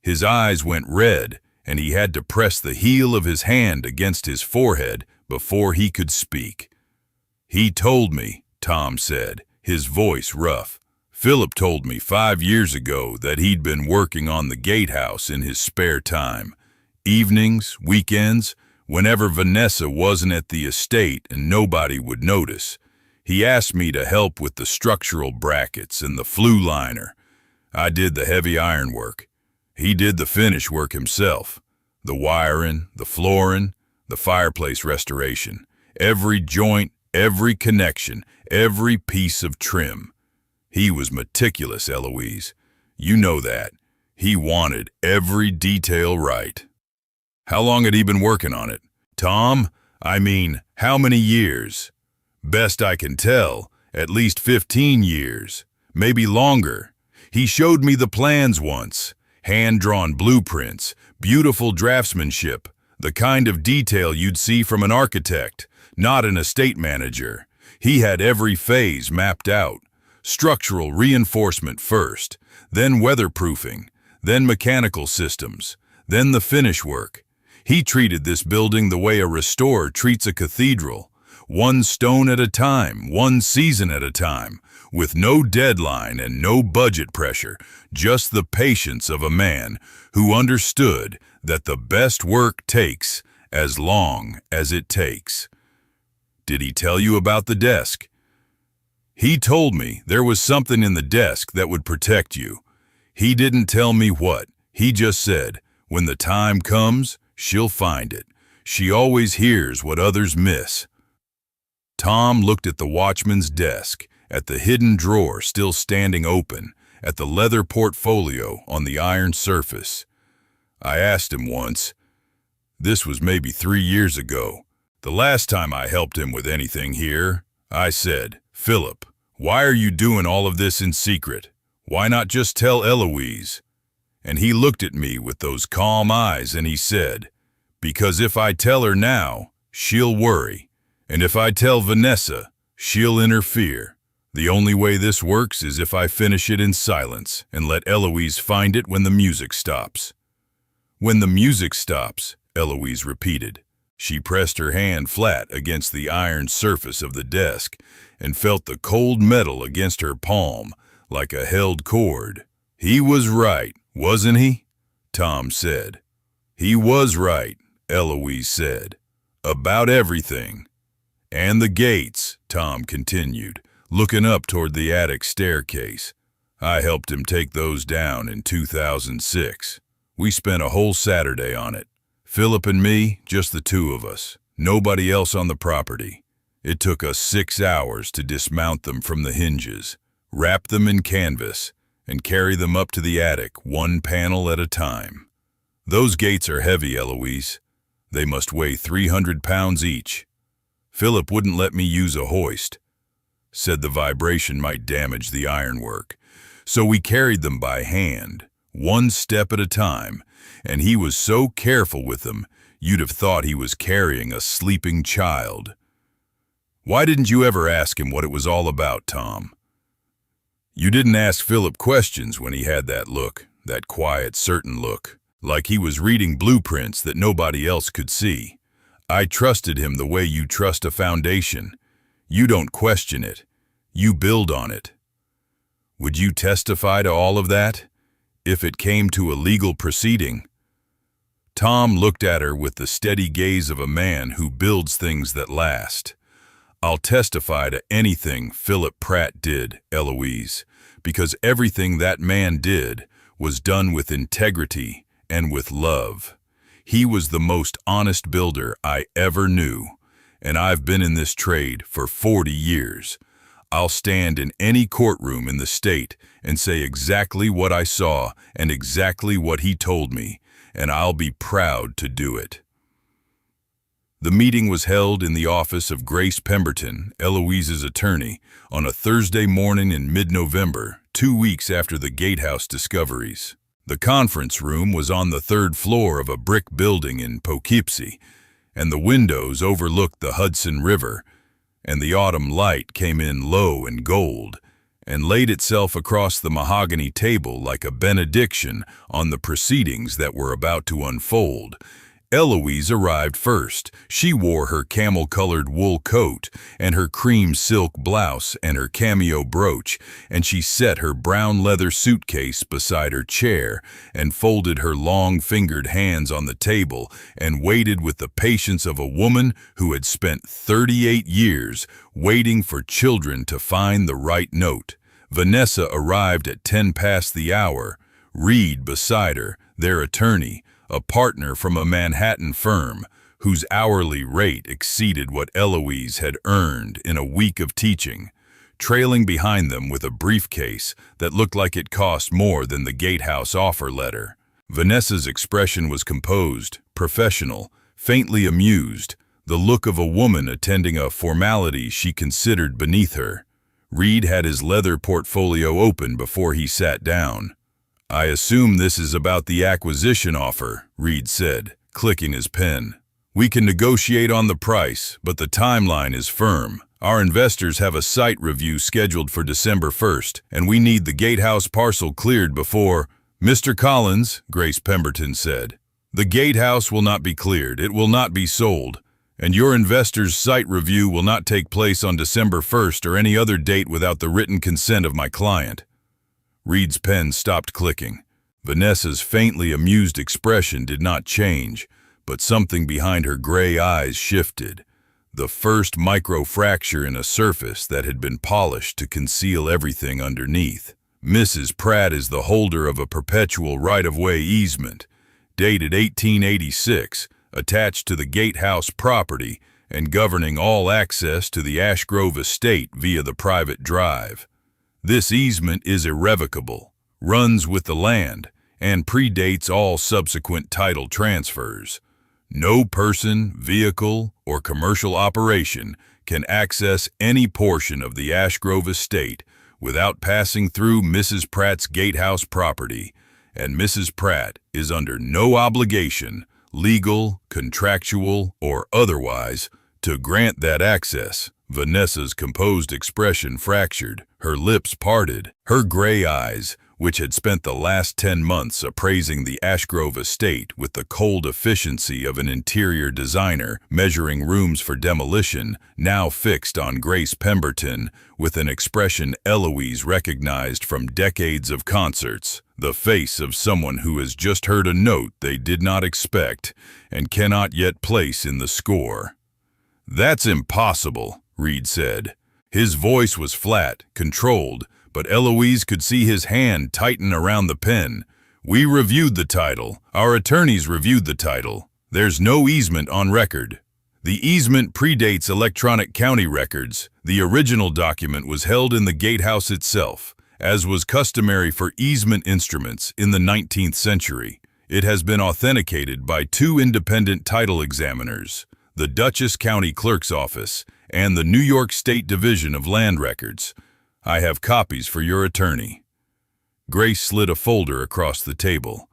his eyes went red and he had to press the heel of his hand against his forehead before he could speak. "He told me," Tom said, his voice rough. "Philip told me 5 years ago that he'd been working on the Gatehouse in his spare time. Evenings, weekends, whenever Vanessa wasn't at the estate and nobody would notice. He asked me to help with the structural brackets and the flue liner. I did the heavy ironwork. He did the finish work himself. The wiring, the flooring, the fireplace restoration. Every joint, every connection, every piece of trim. He was meticulous, Eloise. You know that. He wanted every detail right." "How long had he been working on it?" "Tom, I mean, how many years?" "Best I can tell, at least 15 years, maybe longer. He showed me the plans once, hand-drawn blueprints, beautiful draftsmanship, the kind of detail you'd see from an architect, not an estate manager. He had every phase mapped out. Structural reinforcement first, then weatherproofing, then mechanical systems, then the finish work. He treated this building the way a restorer treats a cathedral, one stone at a time, one season at a time, with no deadline and no budget pressure, just the patience of a man who understood that the best work takes as long as it takes." "Did he tell you about the desk?" "He told me there was something in the desk that would protect you. He didn't tell me what. He just said, when the time comes, she'll find it. She always hears what others miss." Tom looked at the watchman's desk, at the hidden drawer still standing open, at the leather portfolio on the iron surface. "I asked him once. This was maybe 3 years ago. The last time I helped him with anything here. I said, 'Philip, why are you doing all of this in secret? Why not just tell Eloise?' And he looked at me with those calm eyes and he said, 'Because if I tell her now, she'll worry. And if I tell Vanessa, she'll interfere. The only way this works is if I finish it in silence and let Eloise find it when the music stops.'" "When the music stops," Eloise repeated. She pressed her hand flat against the iron surface of the desk and felt the cold metal against her palm like a held cord. "He was right, wasn't he?" Tom said. "He was right," Eloise said. "About everything." "And the gates," Tom continued, looking up toward the attic staircase. "I helped him take those down in 2006. We spent a whole Saturday on it. Philip and me, just the two of us. Nobody else on the property. It took us 6 hours to dismount them from the hinges, wrap them in canvas, and carry them up to the attic, one panel at a time. Those gates are heavy, Eloise. They must weigh 300 pounds each. Philip wouldn't let me use a hoist. Said the vibration might damage the ironwork. So we carried them by hand, one step at a time, and he was so careful with them, you'd have thought he was carrying a sleeping child." "Why didn't you ever ask him what it was all about, Tom?" "You didn't ask Philip questions when he had that look, that quiet, certain look, like he was reading blueprints that nobody else could see. I trusted him the way you trust a foundation. You don't question it. You build on it. Would you testify to all of that, if it came to a legal proceeding?" Tom looked at her with the steady gaze of a man who builds things that last. "I'll testify to anything Philip Pratt did, Eloise, because everything that man did was done with integrity and with love. He was the most honest builder I ever knew, and I've been in this trade for 40 years. I'll stand in any courtroom in the state and say exactly what I saw and exactly what he told me, and I'll be proud to do it." The meeting was held in the office of Grace Pemberton, Eloise's attorney, on a Thursday morning in mid-November, 2 weeks after the Gatehouse discoveries. The conference room was on the 3rd floor of a brick building in Poughkeepsie, and the windows overlooked the Hudson River, and the autumn light came in low and gold, and laid itself across the mahogany table like a benediction on the proceedings that were about to unfold. Eloise arrived first. She wore her camel-colored wool coat and her cream silk blouse and her cameo brooch, and she set her brown leather suitcase beside her chair and folded her long-fingered hands on the table and waited with the patience of a woman who had spent 38 years waiting for children to find the right note. Vanessa arrived at 10 past the hour, Reed beside her, their attorney, a partner from a Manhattan firm whose hourly rate exceeded what Eloise had earned in a week of teaching, trailing behind them with a briefcase that looked like it cost more than the Gatehouse offer letter. Vanessa's expression was composed, professional, faintly amused, the look of a woman attending a formality she considered beneath her. Reed had his leather portfolio open before he sat down. "I assume this is about the acquisition offer," Reed said, clicking his pen. "We can negotiate on the price, but the timeline is firm. Our investors have a site review scheduled for December 1st, and we need the Gatehouse parcel cleared before—" "Mr. Collins," Grace Pemberton said, "the Gatehouse will not be cleared. It will not be sold. And your investors' site review will not take place on December 1st or any other date without the written consent of my client." Reed's pen stopped clicking. Vanessa's faintly amused expression did not change, but something behind her gray eyes shifted. The first microfracture in a surface that had been polished to conceal everything underneath. "Mrs. Pratt is the holder of a perpetual right-of-way easement, dated 1886, attached to the Gatehouse property and governing all access to the Ashgrove estate via the private drive. This easement is irrevocable, runs with the land, and predates all subsequent title transfers. No person, vehicle, or commercial operation can access any portion of the Ashgrove estate without passing through Mrs. Pratt's Gatehouse property, and Mrs. Pratt is under no obligation, legal, contractual, or otherwise, to grant that access." Vanessa's composed expression fractured, her lips parted, her gray eyes, which had spent the last 10 months appraising the Ashgrove estate with the cold efficiency of an interior designer measuring rooms for demolition, now fixed on Grace Pemberton with an expression Eloise recognized from decades of concerts, the face of someone who has just heard a note they did not expect and cannot yet place in the score. "That's impossible," Reed said. His voice was flat, controlled, but Eloise could see his hand tighten around the pen. "We reviewed the title. Our attorneys reviewed the title. There's no easement on record. The easement predates electronic county records. The original document was held in the Gatehouse itself, as was customary for easement instruments in the 19th century. It has been authenticated by 2 independent title examiners, the Dutchess County Clerk's Office and the New York State Division of Land Records. I have copies for your attorney." Grace slid a folder across the table.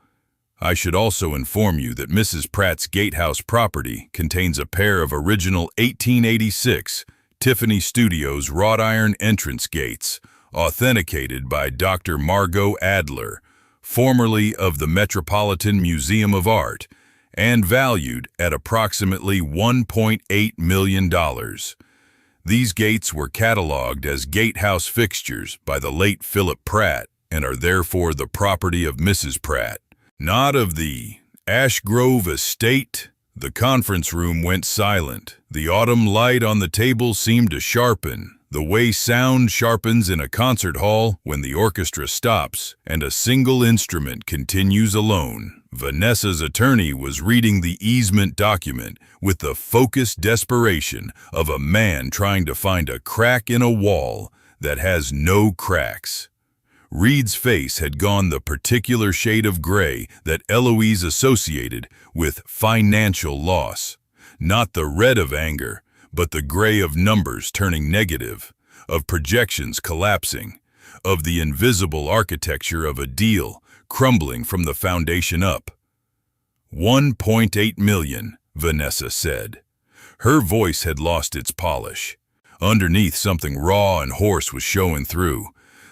"I should also inform you that Mrs. Pratt's Gatehouse property contains a pair of original 1886 Tiffany Studios wrought-iron entrance gates, authenticated by Dr. Margot Adler, formerly of the Metropolitan Museum of Art, and valued at approximately $1.8 million. These gates were cataloged as Gatehouse fixtures by the late Philip Pratt and are therefore the property of Mrs. Pratt, not of the Ashgrove estate." The conference room went silent. The autumn light on the table seemed to sharpen, the way sound sharpens in a concert hall when the orchestra stops and a single instrument continues alone. Vanessa's attorney was reading the easement document with the focused desperation of a man trying to find a crack in a wall that has no cracks. Reed's face had gone the particular shade of gray that Eloise associated with financial loss. Not the red of anger, but the gray of numbers turning negative, of projections collapsing, of the invisible architecture of a deal crumbling from the foundation up. "1.8 million, Vanessa said. Her voice had lost its polish. Underneath, something raw and hoarse was showing through,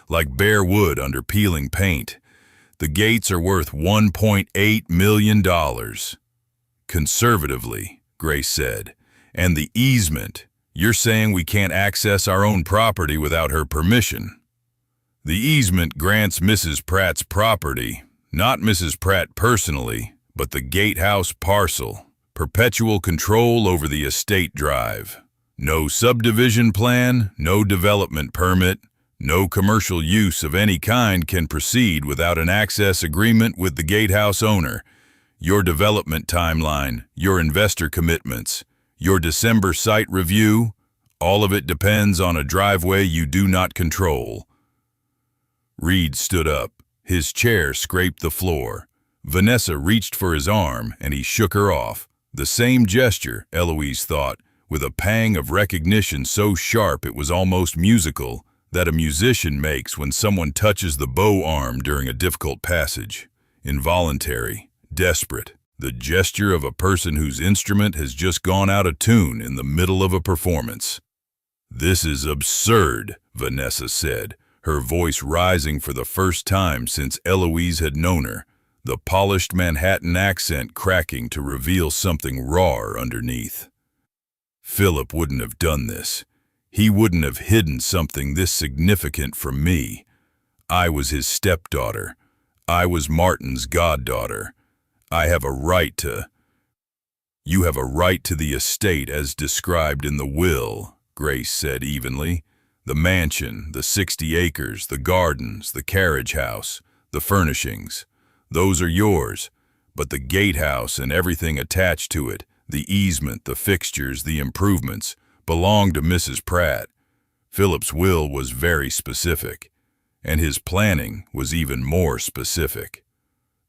like bare wood under peeling paint. "The gates are worth $1.8 million. Conservatively," Grace said. "And the easement, you're saying we can't access our own property without her permission." "The easement grants Mrs. Pratt's property, not Mrs. Pratt personally, but the Gatehouse parcel, perpetual control over the estate drive. No subdivision plan, no development permit, no commercial use of any kind can proceed without an access agreement with the Gatehouse owner. Your development timeline, your investor commitments, your December site review, all of it depends on a driveway you do not control." Reed stood up. His chair scraped the floor. Vanessa reached for his arm, and he shook her off. The same gesture, Eloise thought, with a pang of recognition so sharp it was almost musical, that a musician makes when someone touches the bow arm during a difficult passage. Involuntary, desperate, the gesture of a person whose instrument has just gone out of tune in the middle of a performance. "This is absurd," Vanessa said, her voice rising for the first time since Eloise had known her, the polished Manhattan accent cracking to reveal something raw underneath. "Philip wouldn't have done this. He wouldn't have hidden something this significant from me. I was his stepdaughter. I was Martin's goddaughter. I have a right to—" "You have a right to the estate as described in the will," Grace said evenly. "The mansion, the 60 acres, the gardens, the carriage house, the furnishings. Those are yours, but the gatehouse and everything attached to it, the easement, the fixtures, the improvements, belonged to Mrs. Pratt. Philip's will was very specific, and his planning was even more specific.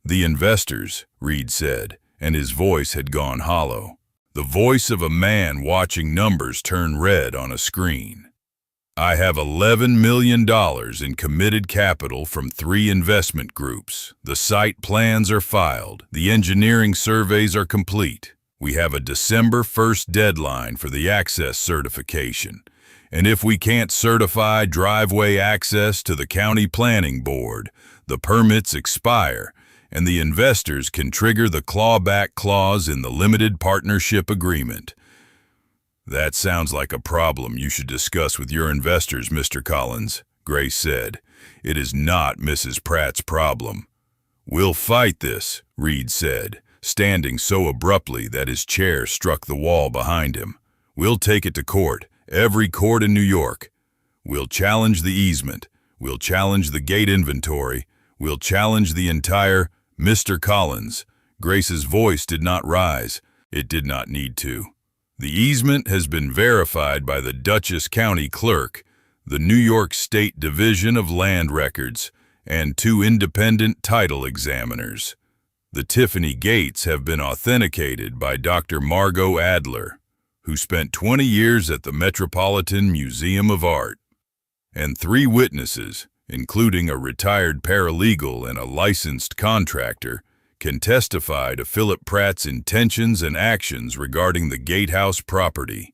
The investors," Reed said, and his voice had gone hollow. The voice of a man watching numbers turn red on a screen. "I have $11 million in committed capital from 3 investment groups. The site plans are filed. The engineering surveys are complete. We have a December 1st deadline for the access certification. And if we can't certify driveway access to the county planning board, the permits expire, and the investors can trigger the clawback clause in the limited partnership agreement. That sounds like a problem you should discuss with your investors, Mr. Collins, Grace said. It is not Mrs. Pratt's problem. We'll fight this, Reed said, standing so abruptly that his chair struck the wall behind him. We'll take it to court, every court in New York. We'll challenge the easement. We'll challenge the gate inventory. We'll challenge the entire Mr. Collins. Grace's voice did not rise. It did not need to. The easement has been verified by the Dutchess County Clerk, the New York State Division of Land Records, and 2 independent title examiners. The Tiffany gates have been authenticated by Dr. Margot Adler, who spent 20 years at the Metropolitan Museum of Art, and 3 witnesses, including a retired paralegal and a licensed contractor, can testify to Philip Pratt's intentions and actions regarding the Gatehouse property.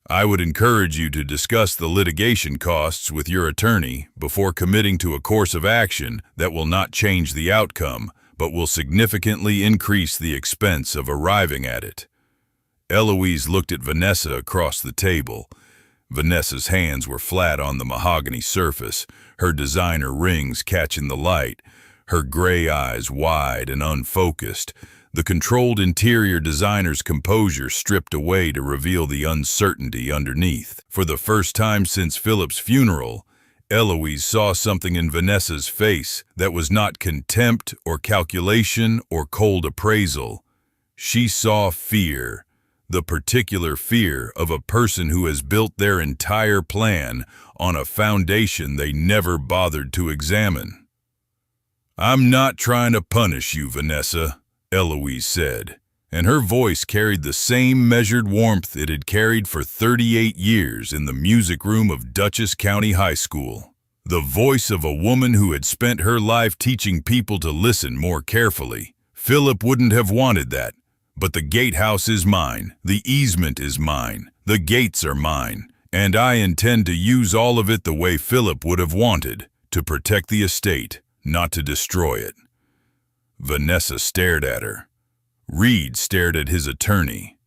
I would encourage you to discuss the litigation costs with your attorney before committing to a course of action that will not change the outcome, but will significantly increase the expense of arriving at it. Eloise looked at Vanessa across the table. Vanessa's hands were flat on the mahogany surface, her designer rings catching the light, her gray eyes wide and unfocused, the controlled interior designer's composure stripped away to reveal the uncertainty underneath. For the first time since Philip's funeral, Eloise saw something in Vanessa's face that was not contempt or calculation or cold appraisal. She saw fear, the particular fear of a person who has built their entire plan on a foundation they never bothered to examine. "I'm not trying to punish you, Vanessa," Eloise said, and her voice carried the same measured warmth it had carried for 38 years in the music room of Dutchess County High School. The voice of a woman who had spent her life teaching people to listen more carefully. Philip wouldn't have wanted that, but the gatehouse is mine, the easement is mine, the gates are mine, and I intend to use all of it the way Philip would have wanted, to protect the estate, not to destroy it. Vanessa stared at her. Reed stared at his attorney.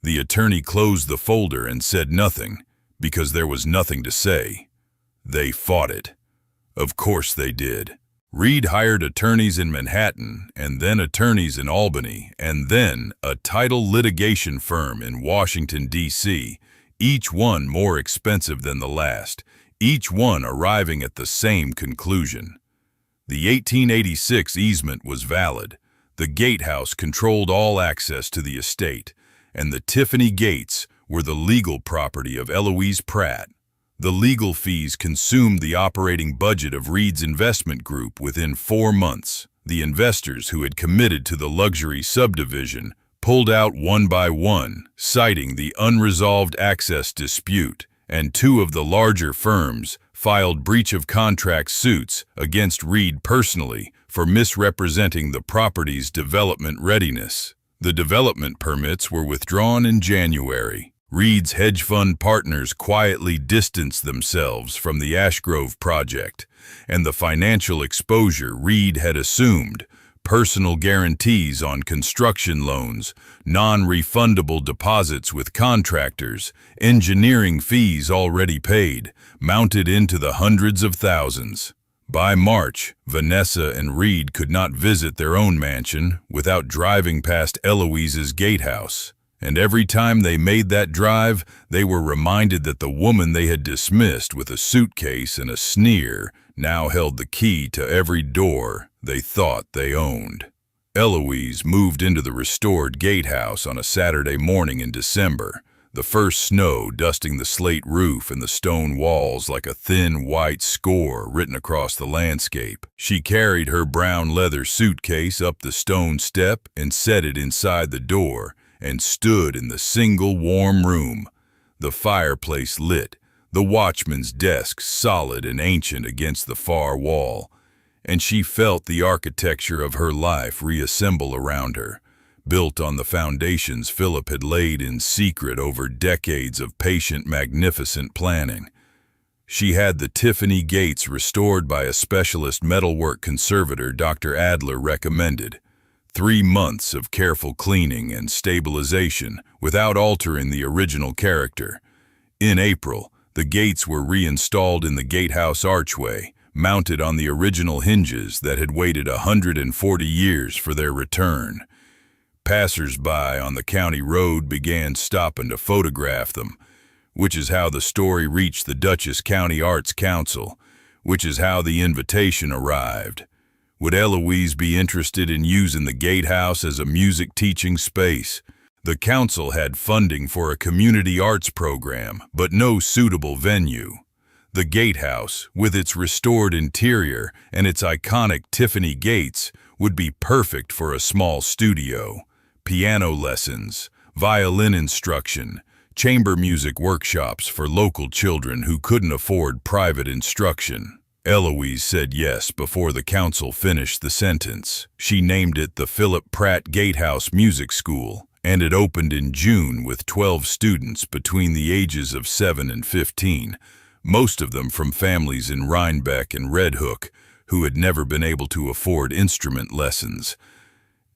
The attorney closed the folder and said nothing, because there was nothing to say. They fought it. Of course they did. Reed hired attorneys in Manhattan, and then attorneys in Albany, and then a title litigation firm in Washington, D.C., each one more expensive than the last, each one arriving at the same conclusion. The 1886 easement was valid, the gatehouse controlled all access to the estate, and the Tiffany gates were the legal property of Eloise Pratt. The legal fees consumed the operating budget of Reed's investment group within 4 months. The investors who had committed to the luxury subdivision pulled out one by one, citing the unresolved access dispute, and 2 of the larger firms filed breach of contract suits against Reed personally for misrepresenting the property's development readiness. The development permits were withdrawn in January. Reed's hedge fund partners quietly distanced themselves from the Ashgrove project, and the financial exposure Reed had assumed, personal guarantees on construction loans, non-refundable deposits with contractors, engineering fees already paid, mounted into the hundreds of thousands. By March, Vanessa and Reed could not visit their own mansion without driving past Eloise's gatehouse, and every time they made that drive, they were reminded that the woman they had dismissed with a suitcase and a sneer now held the key to every door they thought they owned. Eloise moved into the restored gatehouse on a Saturday morning in December, the first snow dusting the slate roof and the stone walls like a thin white score written across the landscape. She carried her brown leather suitcase up the stone step and set it inside the door, and stood in the single warm room, the fireplace lit, the watchman's desk solid and ancient against the far wall, and she felt the architecture of her life reassemble around her, built on the foundations Philip had laid in secret over decades of patient, magnificent planning. She had the Tiffany gates restored by a specialist metalwork conservator Dr. Adler recommended. 3 months of careful cleaning and stabilization without altering the original character. In April, the gates were reinstalled in the Gatehouse archway, mounted on the original hinges that had waited 140 years for their return. Passers-by on the county road began stopping to photograph them, which is how the story reached the Dutchess County Arts Council, which is how the invitation arrived. Would Eloise be interested in using the Gatehouse as a music teaching space? The council had funding for a community arts program, but no suitable venue. The Gatehouse, with its restored interior and its iconic Tiffany gates, would be perfect for a small studio. Piano lessons, violin instruction, chamber music workshops for local children who couldn't afford private instruction. Eloise said yes before the council finished the sentence. She named it the Philip Pratt Gatehouse Music School, and it opened in June with 12 students between the ages of 7 and 15, most of them from families in Rhinebeck and Red Hook who had never been able to afford instrument lessons.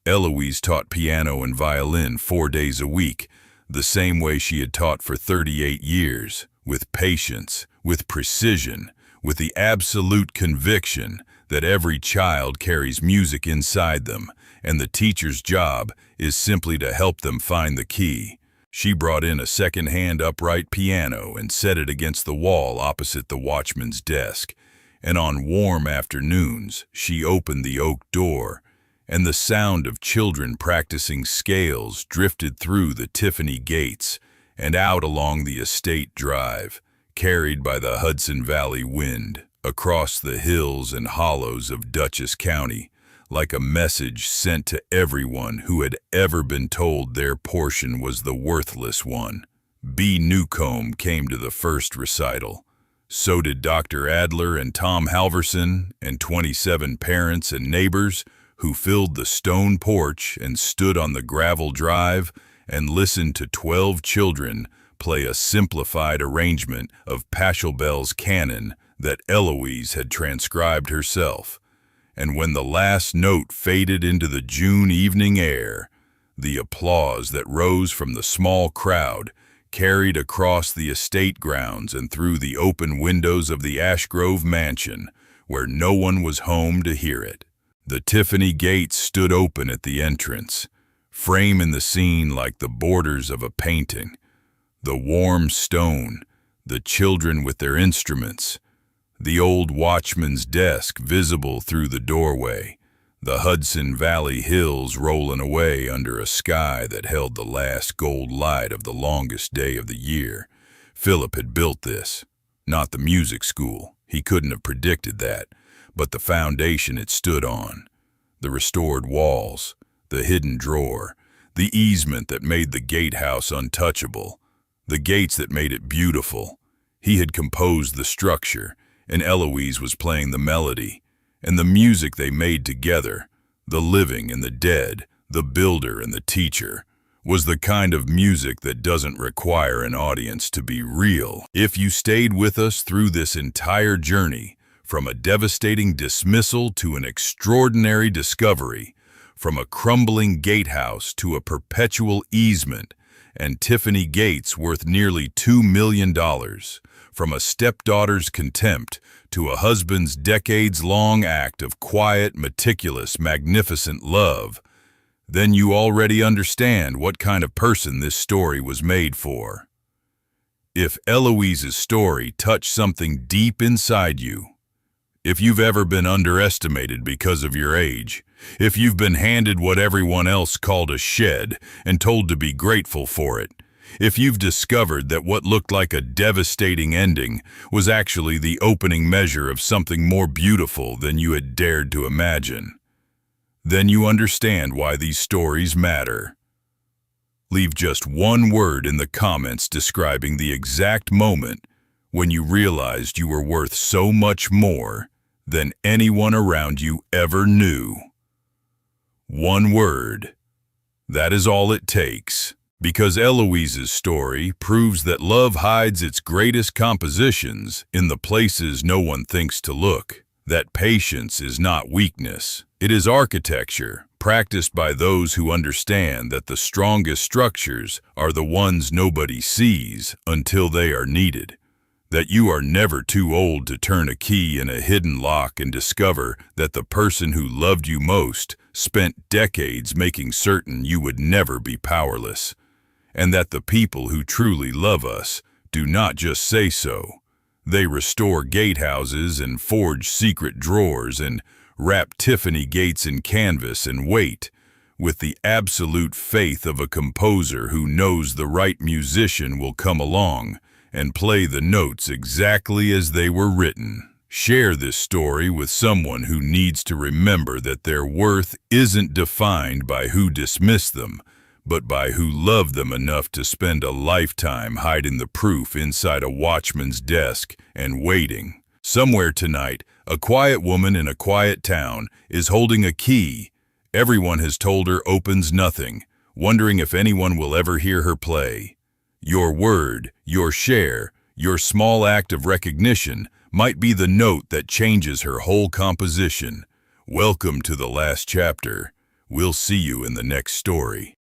Eloise taught piano and violin 4 days a week, the same way she had taught for 38 years, with patience, with precision, with the absolute conviction that every child carries music inside them, and the teacher's job is simply to help them find the key. She brought in a second-hand upright piano and set it against the wall opposite the watchman's desk, and on warm afternoons she opened the oak door, and the sound of children practicing scales drifted through the Tiffany gates and out along the estate drive, carried by the Hudson Valley wind, across the hills and hollows of Dutchess County, like a message sent to everyone who had ever been told their portion was the worthless one. B. Newcomb came to the first recital. So did Dr. Adler and Tom Halverson and 27 parents and neighbors who filled the stone porch and stood on the gravel drive and listened to 12 children play a simplified arrangement of Pachelbel's canon that Eloise had transcribed herself. And when the last note faded into the June evening air, the applause that rose from the small crowd carried across the estate grounds and through the open windows of the Ashgrove mansion, where no one was home to hear it. The Tiffany gates stood open at the entrance, framing the scene like the borders of a painting. The warm stone, the children with their instruments, the old watchman's desk visible through the doorway, the Hudson Valley hills rolling away under a sky that held the last gold light of the longest day of the year. Philip had built this, not the music school. He couldn't have predicted that, but the foundation it stood on, the restored walls, the hidden drawer, the easement that made the gatehouse untouchable, the gates that made it beautiful. He had composed the structure, and Eloise was playing the melody, and the music they made together, the living and the dead, the builder and the teacher, was the kind of music that doesn't require an audience to be real. If you stayed with us through this entire journey, from a devastating dismissal to an extraordinary discovery, from a crumbling gatehouse to a perpetual easement, and Tiffany gates worth nearly $2 million, from a stepdaughter's contempt to a husband's decades-long act of quiet, meticulous, magnificent love, then you already understand what kind of person this story was made for. If Eloise's story touched something deep inside you, if you've ever been underestimated because of your age, if you've been handed what everyone else called a shed and told to be grateful for it, if you've discovered that what looked like a devastating ending was actually the opening measure of something more beautiful than you had dared to imagine, then you understand why these stories matter. Leave just one word in the comments describing the exact moment when you realized you were worth so much more than anyone around you ever knew. One word. That is all it takes. Because Eloise's story proves that love hides its greatest compositions in the places no one thinks to look. That patience is not weakness. It is architecture, practiced by those who understand that the strongest structures are the ones nobody sees until they are needed. That you are never too old to turn a key in a hidden lock and discover that the person who loved you most spent decades making certain you would never be powerless. And that the people who truly love us do not just say so. They restore gatehouses and forge secret drawers and wrap Tiffany gates in canvas and wait, with the absolute faith of a composer who knows the right musician will come along and play the notes exactly as they were written. Share this story with someone who needs to remember that their worth isn't defined by who dismissed them, but by who loved them enough to spend a lifetime hiding the proof inside a watchman's desk and waiting. Somewhere tonight, a quiet woman in a quiet town is holding a key everyone has told her opens nothing, wondering if anyone will ever hear her play. Your word, your share, your small act of recognition might be the note that changes her whole composition. Welcome to the last chapter. We'll see you in the next story.